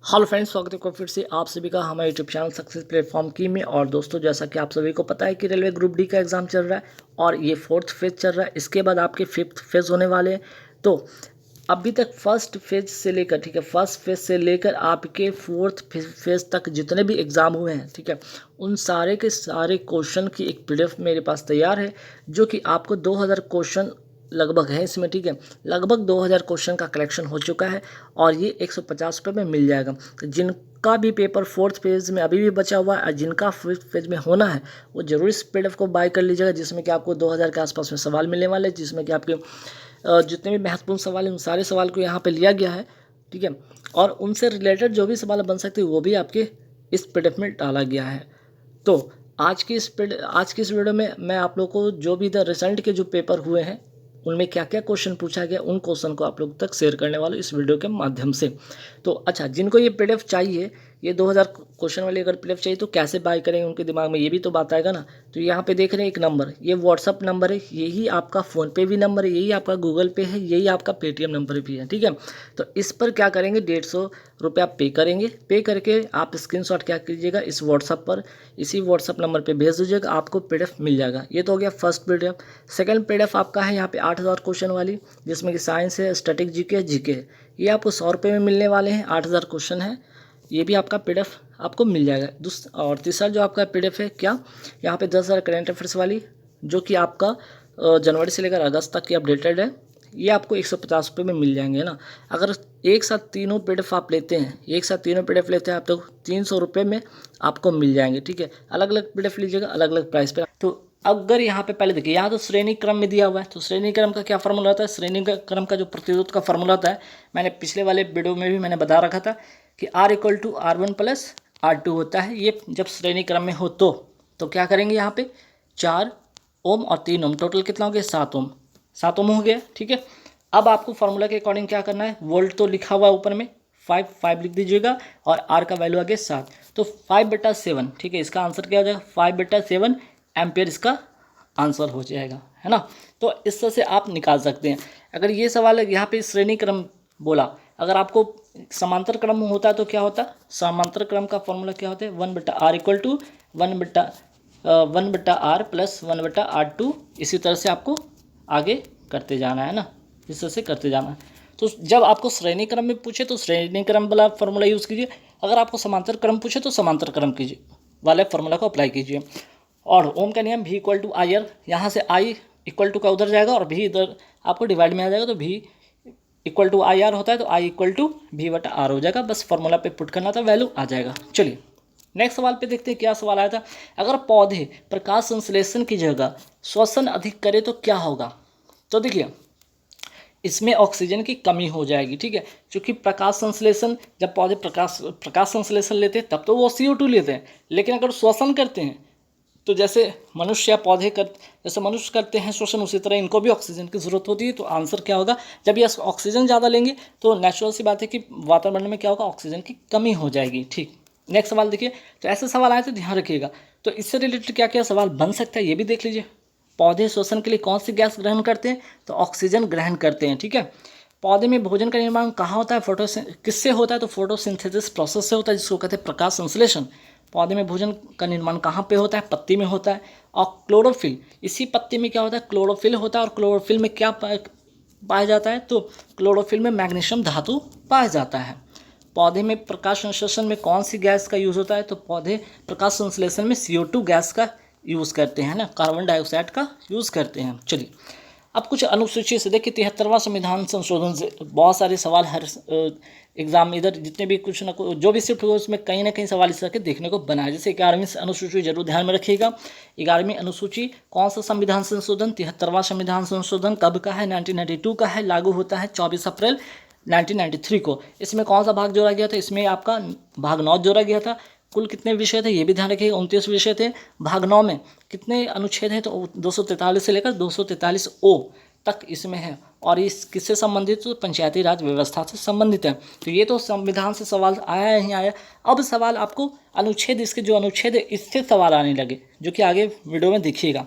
Hello friends, स्वागत है को फिर से आप सभी का हमारे यूट्यूब चैनल सक्सेस प्लेटफॉर्म की में। और दोस्तों, जैसा कि आप सभी को पता है कि रेलवे ग्रुप डी का एग्ज़ाम चल रहा है और ये 4th फेज़ चल रहा है। इसके बाद आपके 5th फेज़ होने वाले हैं। तो अभी तक फर्स्ट फेज़ से लेकर, ठीक है, फर्स्ट फेज़ से लेकर आपके 4th फेज़ तक जितने भी एग्ज़ाम हुए हैं, ठीक है, उन सारे के सारे क्वेश्चन की एक पीडीएफ मेरे पास तैयार है, जो कि आपको 2000 क्वेश्चन लगभग है इसमें, ठीक है। लगभग 2000 क्वेश्चन का कलेक्शन हो चुका है और ये 150 रुपये में मिल जाएगा। तो जिनका भी पेपर 4th फेज़ में अभी भी बचा हुआ है और जिनका 5th फेज़ में होना है, वो जरूर इस पीडीएफ को बाय कर लीजिएगा, जिसमें कि आपको 2000 के आसपास में सवाल मिलने वाले हैं, जिसमें कि आपके जितने भी महत्वपूर्ण सवाल हैं उन सारे सवाल को यहाँ पे लिया गया है, ठीक है। और उनसे रिलेटेड जो भी सवाल बन सकते हैं वो भी आपके इस पीडीएफ में डाला गया है। तो आज की इस वीडियो में मैं आप लोग को जो भी इधर रिसेंट के जो पेपर हुए हैं उनमें क्या क्या क्वेश्चन पूछा गया, उन क्वेश्चन को आप लोग तक शेयर करने वाला हूं इस वीडियो के माध्यम से। तो अच्छा, जिनको ये पीडीएफ चाहिए, ये 2000 क्वेश्चन वाली अगर पीडीएफ चाहिए तो कैसे बाय करेंगे, उनके दिमाग में ये भी तो बात आएगा ना। तो यहाँ पे देख रहे हैं एक नंबर, ये व्हाट्सअप नंबर है, यही आपका फ़ोनपे भी नंबर है, यही आपका गूगल पे है, यही आपका पेटीएम नंबर भी है, ठीक है। तो इस पर क्या करेंगे, 150 रुपये आप पे करेंगे। पे करके आप स्क्रीनशॉट क्या कीजिएगा, इस व्हाट्सअप पर, इसी व्हाट्सअप नंबर पे भेज दीजिएगा, आपको पीडीएफ मिल जाएगा। ये तो हो गया फर्स्ट पीडीएफ। सेकंड पीडीएफ आपका है यहाँ पे 8000 क्वेश्चन वाली, जिसमें कि साइंस है, स्टैटिक जीके है। ये आपको 100 रुपये में मिलने वाले हैं, 8000 क्वेश्चन है। ये भी आपका पीडीएफ आपको मिल जाएगा। और तीसरा जो आपका पीडीएफ है क्या, यहाँ पे 10,000 करेंट अफेयर्स वाली, जो कि आपका जनवरी से लेकर अगस्त तक की अपडेटेड है। ये आपको 150 रुपये में मिल जाएंगे ना। अगर एक साथ तीनों पीडीएफ आप लेते हैं, एक साथ तीनों पीडीएफ लेते हैं आप तो 300 रुपये में आपको मिल जाएंगे, ठीक है। अलग अलग पीडीएफ लीजिएगा, अलग अलग प्राइस पे। तो अगर यहाँ पे पहले देखिए, यहाँ तो श्रेणी क्रम में दिया हुआ है, तो श्रेणी क्रम का क्या फॉर्मूला होता है, श्रेणी क्रम का जो प्रतिरोध का फॉर्मूला होता है, मैंने पिछले वाले वीडियो में भी मैंने बता रखा था कि R=R1 + R2 होता है। ये जब श्रेणी क्रम में हो तो क्या करेंगे, यहाँ पे 4 ओम और 3 ओम, टोटल कितना हो गया, 7 ओम, 7 ओम हो गया, ठीक है। अब आपको फार्मूला के अकॉर्डिंग क्या करना है, वोल्ट तो लिखा हुआ है ऊपर में, 5 लिख दीजिएगा और आर का वैल्यू आ गया 7, तो 5/7, ठीक है। इसका आंसर क्या हो जाएगा, 5/7 एम्पियर इसका आंसर हो जाएगा, है ना। तो इस तरह से आप निकाल सकते हैं। अगर ये सवाल है यहाँ पे श्रेणी क्रम बोला, अगर आपको समांतर क्रम होता है तो क्या होता है, समांतर क्रम का फॉर्मूला क्या होता है, 1/r = 1/r + 1/r2। इसी तरह से आपको आगे करते जाना है ना, इस तरह से करते जाना है। तो जब आपको श्रेणी क्रम में पूछे तो श्रेणी क्रम वाला फॉर्मूला यूज़ कीजिए, अगर आपको समांतर क्रम पूछे तो समांतर क्रम कीजिए वाले फॉर्मूला को अप्लाई कीजिए। और ओम का नियम V = IR, यहाँ से I = का उधर जाएगा और V इधर आपको डिवाइड में आ जाएगा, तो V = IR होता है, तो I = V/R हो जाएगा। बस फॉर्मूला पे पुट करना था, वैल्यू आ जाएगा। चलिए नेक्स्ट सवाल पे देखते हैं क्या सवाल आया था। अगर पौधे प्रकाश संश्लेषण की जगह श्वसन अधिक करे तो क्या होगा। तो देखिए, इसमें ऑक्सीजन की कमी हो जाएगी, ठीक है। क्योंकि प्रकाश संश्लेषण, जब पौधे प्रकाश संश्लेषण लेते हैं तब तो वो CO2 लेते हैं, लेकिन अगर श्वसन करते हैं तो जैसे मनुष्य या पौधे जैसे मनुष्य करते हैं श्वसन, उसी तरह इनको भी ऑक्सीजन की ज़रूरत होती है। तो आंसर क्या होगा, जब ये ऑक्सीजन ज़्यादा लेंगे तो नेचुरल सी बात है कि वातावरण में क्या होगा, ऑक्सीजन की कमी हो जाएगी, ठीक। नेक्स्ट सवाल देखिए, तो ऐसे सवाल आए तो ध्यान रखिएगा। तो इससे रिलेटेड क्या क्या सवाल बन सकता है ये भी देख लीजिए। पौधे श्वसन के लिए कौन सी गैस ग्रहण करते हैं, तो ऑक्सीजन ग्रहण करते हैं, ठीक है। पौधे में भोजन का निर्माण कहाँ होता है, किससे होता है, तो फोटोसिंथेसिस प्रोसेस से होता है, जिसको कहते हैं प्रकाश संश्लेषण। पौधे में भोजन का निर्माण कहाँ पे होता है, पत्ती में होता है। और क्लोरोफिल, इसी पत्ती में क्या होता है, क्लोरोफिल होता है। और क्लोरोफिल में क्या पाया जाता है, तो क्लोरोफिल में मैग्नीशियम धातु पाया जाता है। पौधे में प्रकाश संश्लेषण में कौन सी गैस का यूज़ होता है, तो पौधे प्रकाश संश्लेषण में CO2 गैस का यूज़ करते हैं ना, कार्बन डाइऑक्साइड का यूज़ करते हैं। चलिए अब कुछ अनुसूची से देखिए, 73वां संविधान संशोधन से बहुत सारे सवाल हर एग्जाम इधर जितने भी कुछ ना कुछ जो भी शिफ्ट हुए उसमें कहीं ना कहीं सवाल इस तरह के देखने को बनाए। जैसे 11वीं अनुसूची जरूर ध्यान में रखिएगा। 11वीं अनुसूची कौन सा संविधान संशोधन, 73वां संविधान संशोधन कब का है, 1992 का है, लागू होता है 24 अप्रैल 1993 को। इसमें कौन सा भाग जोड़ा गया था, इसमें आपका भाग 9 जोड़ा गया था। कुल कितने विषय थे ये भी ध्यान रखिएगा, 29 विषय थे। भाग 9 में कितने अनुच्छेद हैं, तो 243 से लेकर 243O तक इसमें है। और इस किससे संबंधित, तो पंचायती राज व्यवस्था से संबंधित है। तो ये तो संविधान से सवाल आया ही आया। अब सवाल आपको अनुच्छेद, इसके जो अनुच्छेद है इससे सवाल आने लगे, जो कि आगे वीडियो में देखिएगा।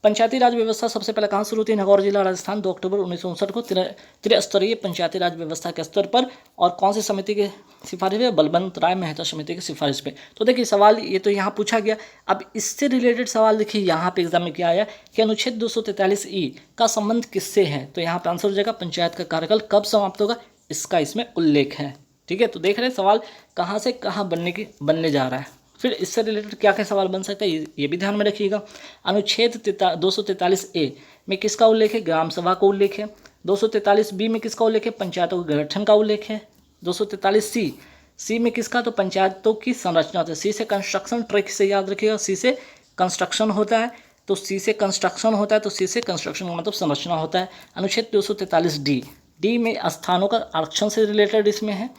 पंचायती राज व्यवस्था सबसे पहले कहाँ शुरू हुई थी? नागौर जिला राजस्थान, 2 अक्टूबर 1959 को त्रिस्तरीय पंचायती राज व्यवस्था के स्तर पर। और कौन सी समिति की सिफारिश है? बलवंत राय मेहता समिति की सिफारिश पे। तो देखिए सवाल ये तो यहाँ पूछा गया। अब इससे रिलेटेड सवाल देखिए यहाँ पे एग्जाम में क्या आया कि अनुच्छेद 243E का संबंध किससे है? तो यहाँ पे आंसर हो जाएगा पंचायत का कार्यकाल कब समाप्त होगा, इसका इसमें उल्लेख है। ठीक है, तो देख रहे हैं सवाल कहाँ से कहाँ बनने जा रहा है। फिर इससे रिलेटेड क्या क्या सवाल बन सकता है ये भी ध्यान में रखिएगा। अनुच्छेद 243A में किसका उल्लेख है? ग्राम सभा का उल्लेख है। 243B में किसका उल्लेख है? पंचायतों के गठन का उल्लेख है। 243C में किसका? तो पंचायतों की संरचना होता है। सी से कंस्ट्रक्शन, ट्रिक से याद रखिएगा, सी से कंस्ट्रक्शन होता है, तो सी से कंस्ट्रक्शन होता है, तो सी से कंस्ट्रक्शन का मतलब संरचना होता है। अनुच्छेद 243D में स्थानों का आरक्षण से रिलेटेड इसमें है।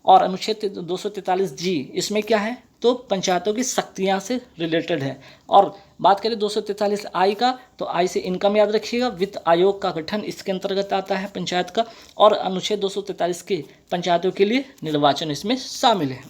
और अनुच्छेद 243G इसमें क्या है? तो पंचायतों की शक्तियाँ से रिलेटेड है। और बात करें 243I का, तो आई से इनकम याद रखिएगा, वित्त आयोग का गठन इसके अंतर्गत आता है पंचायत का। और अनुच्छेद 243 के पंचायतों के लिए निर्वाचन इसमें शामिल है।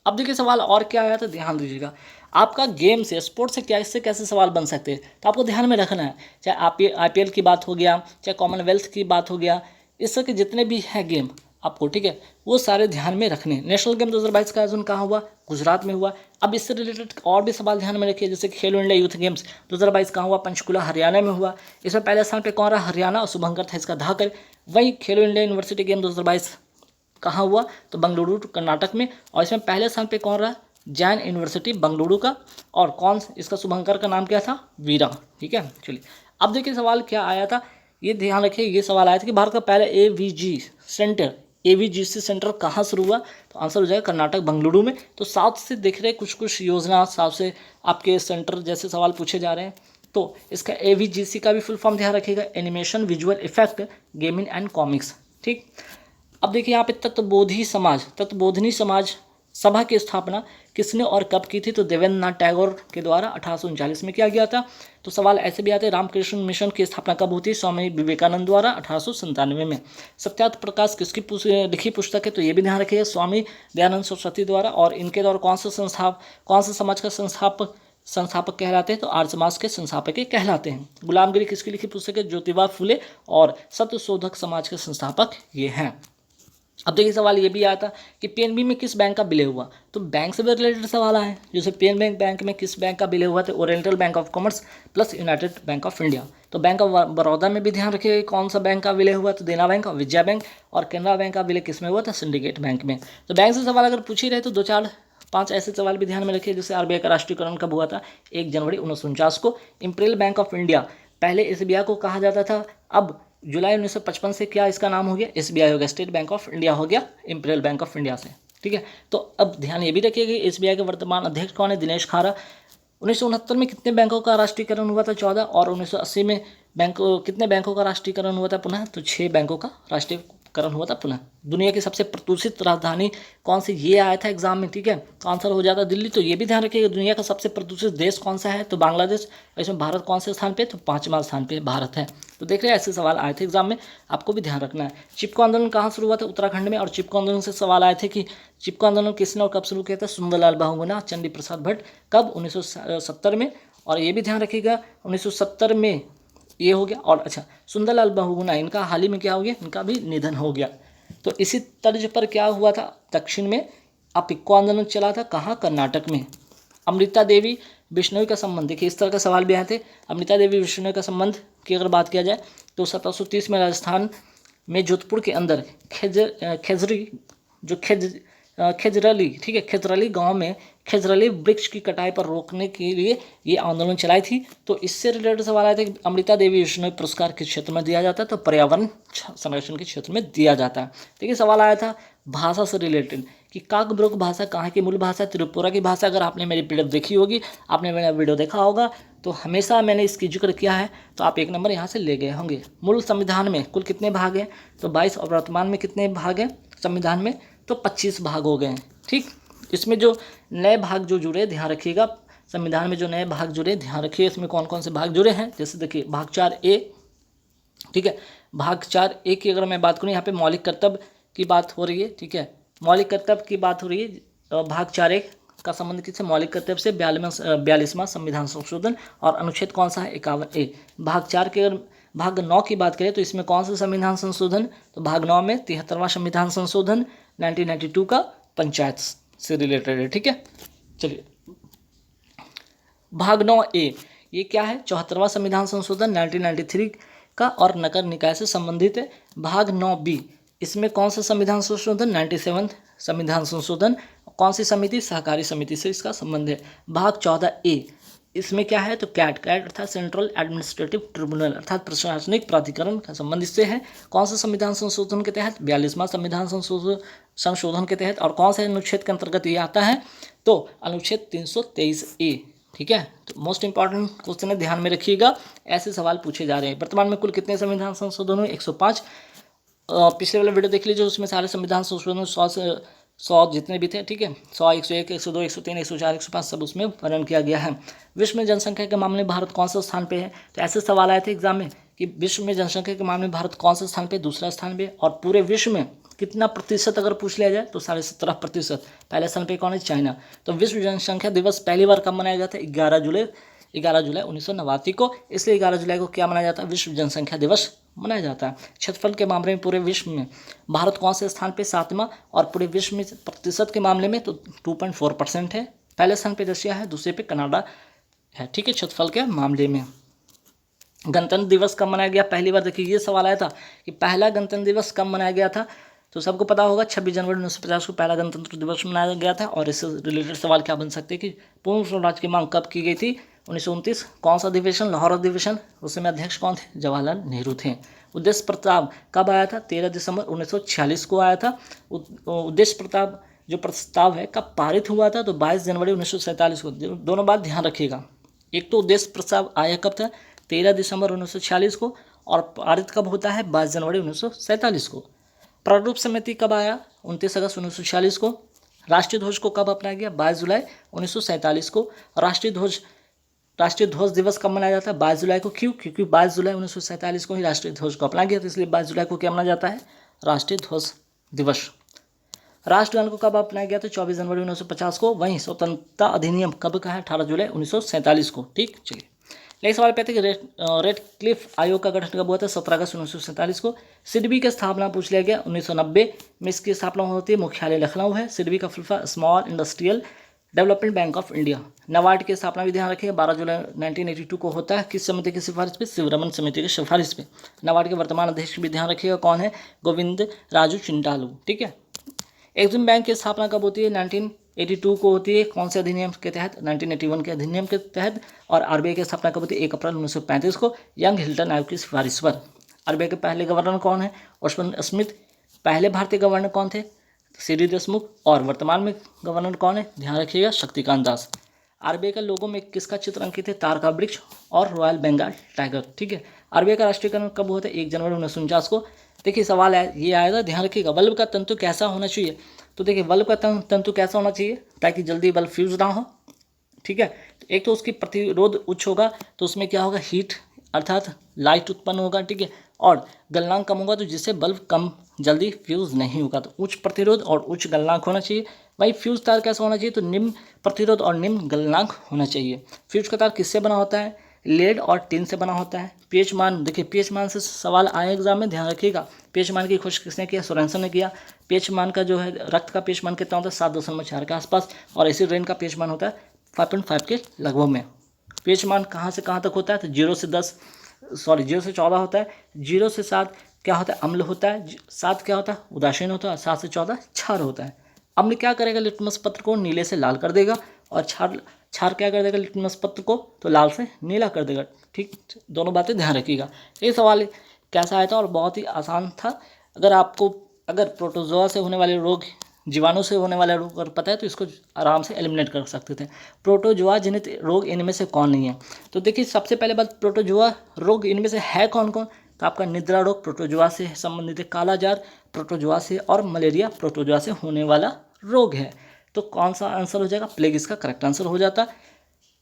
अब देखिए सवाल और क्या आया था, ध्यान दीजिएगा। आपका गेम से, स्पोर्ट्स से क्या इससे कैसे सवाल बन सकते हैं, तो आपको ध्यान में रखना है। चाहे IPL की बात हो गया, चाहे कॉमनवेल्थ की बात हो गया, इस तरह के जितने भी हैं गेम आपको, ठीक है, वो सारे ध्यान में रखने। नेशनल गेम 2022 का आयोजन कहाँ हुआ? गुजरात में हुआ। अब इससे रिलेटेड और भी सवाल ध्यान में रखिए, जैसे खेलो इंडिया यूथ गेम्स 2022 कहाँ हुआ? पंचकुला हरियाणा में हुआ। इसमें पहले स्थान पे कौन रहा? हरियाणा, और शुभंकर था इसका धाकर। वहीं खेलो इंडिया यूनिवर्सिटी गेम 2022 कहाँ हुआ? तो बेंगलुरु कर्नाटक में। और इसमें पहले स्थान पे कौन रहा? जैन यूनिवर्सिटी बेंगलुरु का। और कौन इसका शुभंकर का नाम क्या था? वीरा। ठीक है, चलिए अब देखिए सवाल क्या आया था, ये ध्यान रखिए। ये सवाल आया था कि भारत का पहला AVGC सेंटर कहाँ शुरू हुआ? तो आंसर हो जाएगा कर्नाटक बेंगलुरु में। तो साउथ से देख रहे कुछ योजना, साउथ से आपके सेंटर जैसे सवाल पूछे जा रहे हैं। तो इसका AVGC का भी फुल फॉर्म ध्यान रखिएगा, animation visual effect gaming and comics. ठीक, अब देखिए यहाँ पे तत्वबोधिनी समाज सभा की स्थापना किसने और कब की थी? तो देवेंद्रनाथ टैगोर के द्वारा 1839 में किया गया था। तो सवाल ऐसे भी आते हैं, रामकृष्ण मिशन की स्थापना कब हुई थी? स्वामी विवेकानंद द्वारा 1897 में। सत्यार्थ प्रकाश किसकी लिखी पुस्तक है? तो ये भी ध्यान रखिएगा, स्वामी दयानंद सरस्वती द्वारा। और इनके द्वारा कौन सा समाज का संस्थापक कहलाते हैं? तो आर्य समाज के संस्थापक कहलाते हैं। गुलामगिरी किसकी लिखी पुस्तक है? ज्योतिबा फुले। और सत्यशोधक समाज के संस्थापक ये हैं। अब देखिए सवाल ये भी आया था कि PNB में किस बैंक का विलय हुआ? तो बैंक से भी रिलेटेड सवाल आए, जैसे PNB बैंक में किस बैंक का विलय हुआ? तो oriental bank of commerce plus United bank of India. तो बैंक ऑफ बड़ौदा में भी ध्यान रखिएगा कौन सा बैंक का विलय हुआ? तो देना बैंक और विजया बैंक। और कैनरा बैंक का विलय किस में हुआ था? सिंडिकेट बैंक में। तो बैंक से सवाल अगर पूछ ही रहे तो 2-4-5 ऐसे सवाल भी ध्यान में रखिए, जैसे RBI का राष्ट्रीयकरण कब हुआ था? 1 जनवरी 1949 को। इंपीरियल बैंक ऑफ इंडिया, पहले SBI को कहा जाता था, अब जुलाई 1955 से क्या इसका नाम हो गया? SBI हो गया, स्टेट बैंक ऑफ इंडिया हो गया इंपीरियल बैंक ऑफ इंडिया से। ठीक है, तो अब ध्यान ये भी रखिए कि SBI के वर्तमान अध्यक्ष कौन है? दिनेश खारा। 1969 में कितने बैंकों का राष्ट्रीयकरण हुआ था? 14। और 1980 में कितने बैंकों का राष्ट्रीयकरण हुआ था पुनः? तो 6 बैंकों का राष्ट्रीयकरण हुआ था पुनः। दुनिया की सबसे प्रदूषित राजधानी कौन सी? ये आया था एग्जाम में। ठीक है, तो आंसर हो जाता दिल्ली। तो ये भी ध्यान रखिएगा, दुनिया का सबसे प्रदूषित देश कौन सा है? तो बांग्लादेश। इसमें भारत कौन से स्थान पे? तो 5वां स्थान पे भारत है। तो देख रहे हैं ऐसे सवाल आए थे एग्जाम में, आपको भी ध्यान रखना है। चिपको आंदोलन कहाँ शुरू हुआ था? उत्तराखंड में। और चिपको आंदोलन से सवाल आए थे कि चिपको आंदोलन किसने और कब शुरू किया था? सुंदरलाल बहुगुणा, चंडी प्रसाद भट्ट। कब? 1970 में। और ये भी ध्यान रखिएगा 1970 में ये हो गया। और अच्छा, सुंदरलाल बहुगुणा इनका हाल ही में क्या हो गया? इनका भी निधन हो गया। तो इसी तर्ज पर क्या हुआ था? दक्षिण में अपिक्को आंदोलन चला था, कहाँ? कर्नाटक में। अमृता देवी बिश्नोई का संबंध, देखिए इस तरह का सवाल भी आए थे। अमृता देवी बिश्नोई का संबंध की अगर बात किया जाए तो 1730 में राजस्थान में जोधपुर के अंदर खेजरली, ठीक है, खेजरली गांव में खेजरली वृक्ष की कटाई पर रोकने के लिए ये आंदोलन चलाई थी। तो इससे रिलेटेड सवाल आया था कि अमृता देवी बिश्नोई पुरस्कार किस क्षेत्र में दिया जाता है? तो पर्यावरण संरक्षण के क्षेत्र में दिया जाता है। देखिए सवाल आया था भाषा से रिलेटेड कि काकब्रोक भाषा कहाँ की मूल भाषा? त्रिपुरा की भाषा। अगर आपने मेरी PDF देखी होगी, आपने मेरा वीडियो देखा होगा, तो हमेशा मैंने इसकी जिक्र किया है, तो आप 1 नंबर यहाँ से ले गए होंगे। मूल संविधान में कुल कितने भाग हैं? तो 22। और वर्तमान में कितने भाग हैं संविधान में? तो 25 भाग हो गए हैं। ठीक, इसमें जो नए भाग जो जुड़े ध्यान रखिएगा, संविधान में जो नए भाग जुड़े ध्यान रखिए, इसमें कौन कौन से भाग जुड़े हैं। जैसे देखिए भाग 4A, ठीक है, भाग 4A की अगर मैं बात करूँ, यहाँ पे मौलिक कर्तव्य की बात हो रही है। ठीक है, मौलिक कर्तव्य की बात हो रही है भाग 4A का संबंध किससे? मौलिक कर्तव्य से 42वां संविधान संशोधन। और अनुच्छेद कौन सा है? 51A। भाग 4 के अगर भाग 9 की बात करें तो इसमें कौन सा संविधान संशोधन? तो भाग 9 में 73वां संविधान संशोधन 1992 का पंचायत से रिलेटेड है। ठीक है, चलिए भाग 9A ये क्या है? 74वां संविधान संशोधन 1993 का और नगर निकाय से संबंधित है। भाग 9B इसमें कौन सा संविधान संशोधन? 97 संविधान संशोधन। कौन सी समिति? सहकारी समिति से इसका संबंध है। भाग 14A इसमें क्या है? तो कैट अर्थात सेंट्रल एडमिनिस्ट्रेटिव ट्रिब्यूनल अर्थात प्रशासनिक प्राधिकरण का संबंध इससे है। कौन सा संविधान संशोधन के तहत? 42वां संविधान संशोधन के तहत। और कौन से अनुच्छेद के अंतर्गत ये आता है? तो अनुच्छेद 323A। ठीक है, तो मोस्ट इंपॉर्टेंट क्वेश्चन है, ध्यान में रखिएगा, ऐसे सवाल पूछे जा रहे हैं। वर्तमान में कुल कितने संविधान संशोधन हुए? 105। पिछले वाला वीडियो देख लीजिए, उसमें सारे संविधान संशोधन 100 जितने भी थे, ठीक है, 100, 101, 102, 103, 104, 105 सब उसमें वर्णन किया गया है। विश्व में जनसंख्या के मामले में भारत कौन सा स्थान पे है? तो ऐसे सवाल आए थे एग्जाम में कि विश्व में जनसंख्या के मामले में भारत कौन सा स्थान पे? दूसरा स्थान पे। और पूरे विश्व में कितना प्रतिशत अगर पूछ लिया जाए तो 17.5%। पहले स्थान पे कौन है? चाइना। तो विश्व जनसंख्या दिवस पहली बार कब मनाया जाता है? 11 जुलाई 1989 को। इसलिए 11 जुलाई को क्या मनाया जाता है? विश्व जनसंख्या दिवस मनाया जाता है। क्षेत्रफल के मामले में पूरे विश्व में भारत कौन से स्थान पे? 7वां। और पूरे विश्व में प्रतिशत के मामले में तो 2.4% है। पहले स्थान पे रशिया है, दूसरे पे कनाडा है। ठीक है, क्षेत्रफल के मामले में। गणतंत्र दिवस कब मनाया गया? पहली बार देखिए ये सवाल आया था कि पहला गणतंत्र दिवस कब मनाया गया था? तो सबको पता होगा 26 जनवरी 1950 को पहला गणतंत्र दिवस मनाया गया था। और इससे रिलेटेड सवाल क्या बन सकते हैं कि पूर्ण स्वराज की मांग कब की गई थी? 1929। कौन सा अधिवेशन? लाहौर अधिवेशन। उस समय अध्यक्ष कौन थे? जवाहरलाल नेहरू थे। उद्देश्य प्रस्ताव कब आया था? 13 दिसंबर 1946 को आया था। उद्देश्य प्रस्ताव जो प्रस्ताव है कब पारित हुआ था? तो 22 जनवरी 1947 को। दोनों बात ध्यान रखिएगा, एक तो उद्देश्य प्रस्ताव आया कब था? 13 दिसंबर 1946 को। और पारित कब होता है? 22 जनवरी 1947 को। प्रारूप समिति कब आया? 29 अगस्त 1946 को। राष्ट्रीय ध्वज को कब अपनाया गया? 22 जुलाई 1947 को। राष्ट्रीय ध्वज दिवस कब मनाया जाता है? 22 जुलाई को। क्यों? क्योंकि 22 जुलाई 1947 को ही राष्ट्रीय ध्वज को अपनाया गया था, इसलिए 22 जुलाई को क्या मनाया जाता है? राष्ट्रीय ध्वज दिवस। राष्ट्रगान को कब अपनाया गया था? 24 जनवरी 1950 को। वहीं स्वतंत्रता अधिनियम कब का है? 18 जुलाई 1947 को। ठीक, चलिए नेक्स्ट सवाल पे आते हैं कि रेड क्लिफ आयोग का गठन कब हुआ था? 17 अगस्त 1947 को। सिडबी की स्थापना पूछ लिया गया 1990 में। इसकी स्थापना होती है, मुख्यालय लखनऊ है। सिडबी का full form small industrial development bank of India. NABARD की स्थापना भी ध्यान रखिएगा 12 जुलाई 1982 को होता है। किस समिति की सिफारिश पे? शिवरमन समिति की सिफारिश पे। नाबार्ड के वर्तमान अध्यक्ष भी ध्यान रखिएगा कौन है? गोविंद राजू चिंटालू। ठीक है, एक्सिम बैंक की स्थापना कब होती है? 1982 को होती है। कौन से अधिनियम के तहत? 1981 के अधिनियम के तहत। और आरबीआई की स्थापना कब होती है? 1 अप्रैल 1935 को यंग हिल्टन आयोग की सिफारिश पर। आरबीआई के पहले गवर्नर कौन है? ओस्मान स्मिथ। पहले भारतीय गवर्नर कौन थे? सीडी देशमुख। और वर्तमान में गवर्नर कौन है? ध्यान रखिएगा शक्तिकांत दास। आरबीआई का लोगो में किसका चित्र अंकित है? तार का वृक्ष और रॉयल बंगाल टाइगर। ठीक है, आरबीआई का राष्ट्रीयकरण कब हुआ था? 1 जनवरी 1949 को। देखिए सवाल है ये आएगा, ध्यान रखिएगा। बल्ब का तंतु कैसा होना चाहिए? तो देखिए बल्ब का तंतु कैसा होना चाहिए ताकि जल्दी बल्ब फ्यूज ना हो? ठीक है, एक तो उसकी प्रतिरोध उच्च होगा, तो उसमें क्या होगा? हीट अर्थात लाइट उत्पन्न होगा। ठीक है, और गलनांक कम होगा, तो जिससे बल्ब कम जल्दी फ्यूज नहीं होगा। तो उच्च प्रतिरोध और उच्च गलनांक होना चाहिए। भाई फ्यूज तार कैसा होना चाहिए? तो निम्न प्रतिरोध और निम्न गलनांक होना चाहिए। फ्यूज का तार किससे बना होता है? लेड और टिन से बना होता है। पीएच मान, देखिए पीएच मान से सवाल आए एग्जाम में, ध्यान रखिएगा। पीएच मान की खोज किसने किया? सोरेनसन ने किया। पीएच मान का जो है रक्त का पीएच मान कितना होता है? 7.4 के आसपास। और एसिड रेन का पीएच मान होता है 5.5 के लगभग में। पीएच मान कहाँ से कहाँ तक होता है? तो 0 से 14 होता है। 0 से 7 क्या होता है? अम्ल होता है। 7 क्या होता है? उदासीन होता है। 7 से 14 क्षार होता है। अम्ल क्या करेगा? लिटमस पत्र को नीले से लाल कर देगा। और क्षार क्या कर देगा? लिटमस पत्र को तो लाल से नीला कर देगा। ठीक, दोनों बातें ध्यान रखिएगा। ये सवाल कैसा आया था और बहुत ही आसान था। अगर प्रोटोजोआ से होने वाले रोग, जीवाणु से होने वाले रोग अगर पता है तो इसको आराम से एलिमिनेट कर सकते थे। प्रोटोजोआ जनित रोग इनमें से कौन नहीं है? तो देखिए सबसे पहले बात, प्रोटोजोआ रोग इनमें से है कौन कौन? तो आपका निद्रा रोग प्रोटोजोआ से संबंधित है, कालाजार प्रोटोजोआ से, और मलेरिया प्रोटोजोआ से होने वाला रोग है। तो कौन सा आंसर हो जाएगा? प्लेग इसका करेक्ट आंसर हो जाता।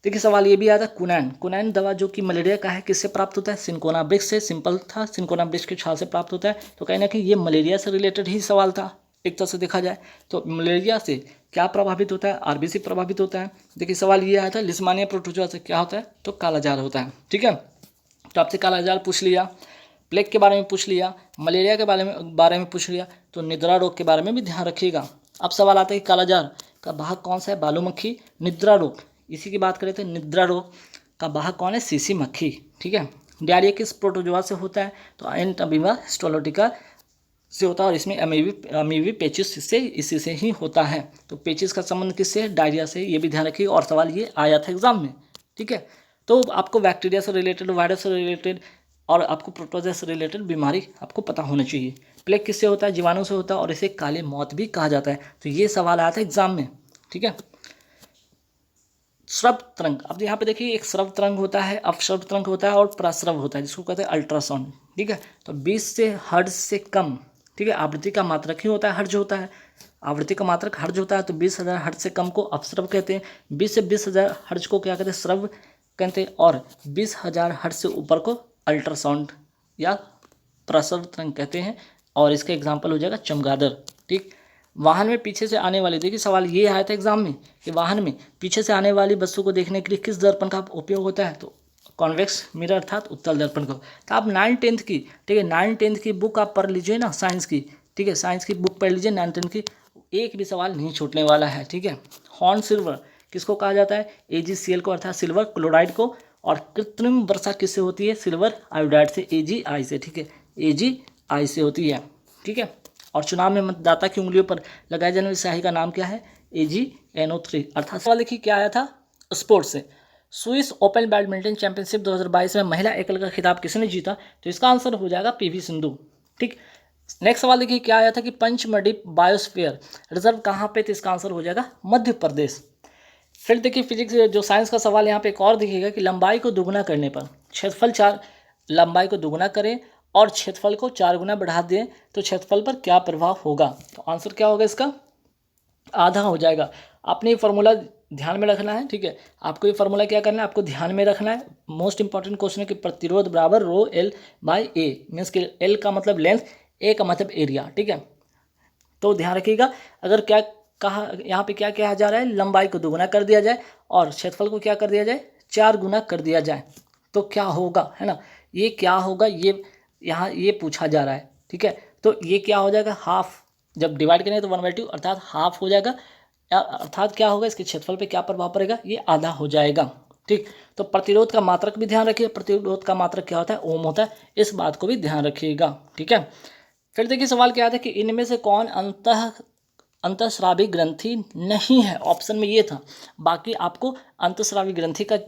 देखिए सवाल ये भी आता है, कुनैन दवा जो कि मलेरिया का है किससे प्राप्त होता है? सिंकोना वृक्ष से। सिंपल था, सिंकोना वृक्ष के छाल से प्राप्त होता है। तो कहीं ना कहीं ये मलेरिया से रिलेटेड ही सवाल था। एक तरह से देखा जाए तो मलेरिया से क्या प्रभावित होता है, आरबीसी प्रभावित होता है। देखिए सवाल ये आया था लिस्मानिया प्रोटोजोआ से क्या होता है, तो कालाजार होता है। ठीक है, तो आपसे कालाजार पूछ लिया, प्लेग के बारे में पूछ लिया, मलेरिया के बारे में पूछ लिया, तो निद्रा रोग के बारे में भी ध्यान रखिएगा। अब सवाल आता है कि कालाजार का वाहक कौन सा है, बालू मक्खी। निद्रा रोग, इसी की बात करें तो निद्रा रोग का वाहक कौन है, सीसी मक्खी। ठीक है, डायरिया किस प्रोटोजोआ से होता है, तो एंटमीबा हिस्टोलोटिका से होता है, और इसमें अमीबी पेचिस से इसी से ही होता है। तो पेचिस का संबंध किससे है, डायरिया से, ये भी ध्यान रखिए, और सवाल ये आया था एग्जाम में। ठीक है, तो आपको बैक्टीरिया से रिलेटेड, वायरस से रिलेटेड और आपको प्रोटोजोआ से रिलेटेड बीमारी आपको पता होना चाहिए। प्लेग किससे होता है, जीवाणु से होता है, और इसे काले मौत भी कहा जाता है। तो ये सवाल आया था एग्जाम में। ठीक है, श्रव तरंग, अब यहाँ पे देखिए एक श्रव तरंग होता है, अपश्रव तरंग होता है, और प्रस्रव होता है, जिसको कहते हैं अल्ट्रासाउंड। ठीक है, तो 20 से हर्ट्ज से कम, ठीक है, आवृत्ति का मात्रक ही होता है, हर्ट्ज होता है, आवृत्ति का मात्रक हर्ट्ज होता है, तो 20,000 हर्ट्ज से कम को अपश्रव कहते हैं, 20 से 20,000 हर्ट्ज को क्या कहते हैं, श्रव कहते हैं, और 20,000 हर्ट्ज से ऊपर को अल्ट्रासाउंड या प्रसव तरंग कहते हैं, और इसका एग्जाम्पल हो जाएगा चमगादड़। ठीक, वाहन में पीछे से आने वाली, देखिए सवाल ये आया था एग्जाम में कि वाहन में पीछे से आने वाली वस्तु को देखने के लिए किस दर्पण का उपयोग होता है, तो कॉन्वेक्स मिरर अर्थात उत्तल दर्पण का। तो आप 9-10 की, ठीक है, 9-10 की बुक आप पढ़ लीजिए ना, साइंस की। ठीक है, साइंस की बुक पढ़ लीजिए 9-10 की, एक भी सवाल नहीं छूटने वाला है। ठीक है, हॉर्न सिल्वर किसको कहा जाता है, AgCl को अर्थात सिल्वर क्लोराइड को, और कृत्रिम वर्षा किससे होती है, सिल्वर आयोडाइड से, AgI से। ठीक है, AgI से होती है। ठीक है, और चुनाव में मतदाता की उंगलियों पर लगाए जाने वाली स्याही का नाम क्या है, AgNO3 अर्थात। सवाल देखिए क्या आया था स्पोर्ट्स से, स्विस ओपन बैडमिंटन चैंपियनशिप 2022 में महिला एकल का खिताब किसने जीता, तो इसका आंसर हो जाएगा PV सिंधु। ठीक, नेक्स्ट सवाल देखिए क्या आया था कि पंचमढ़ी बायोस्फीयर रिजर्व कहाँ पे, तो इसका आंसर हो जाएगा मध्य प्रदेश। फिर देखिए फिजिक्स जो साइंस का सवाल यहाँ पे एक और दिखेगा कि लंबाई को दुगना करने पर क्षेत्रफल 4, लंबाई को दुगना करें और क्षेत्रफल को 4 गुना बढ़ा दें तो क्षेत्रफल पर क्या प्रभाव होगा, तो आंसर क्या होगा इसका, आधा हो जाएगा। आपने ये फार्मूला ध्यान में रखना है। ठीक है, आपको ये फार्मूला क्या करना है, आपको ध्यान में रखना है। मोस्ट इंपॉर्टेंट क्वेश्चन है कि प्रतिरोध बराबर rho L by A, means कि एल का मतलब लेंथ, ए का मतलब एरिया। ठीक है, तो ध्यान रखिएगा, अगर क्या कहा यहाँ पे क्या कहा जा रहा है, लंबाई को दोगुना कर दिया जाए और क्षेत्रफल को क्या कर दिया जाए, 4 गुना कर दिया जाए, तो क्या होगा, है ना, ये क्या होगा, ये यहाँ ये पूछा जा रहा है। ठीक है, तो ये क्या हो जाएगा, हाफ, जब डिवाइड करेंगे तो 1/2 अर्थात हाफ हो जाएगा, अर्थात क्या होगा, इसके क्षेत्रफल पे क्या प्रभाव पड़ेगा, ये आधा हो जाएगा। ठीक, तो प्रतिरोध का मात्रक भी ध्यान रखिए, प्रतिरोध का मात्रक क्या होता है, ओम होता है, इस बात को भी ध्यान रखिएगा। ठीक है, फिर देखिए सवाल क्या आता है कि इनमें से कौन अंतःस्रावी ग्रंथि नहीं है, ऑप्शन में ये था, बाकी आपको अंतःस्रावी ग्रंथि का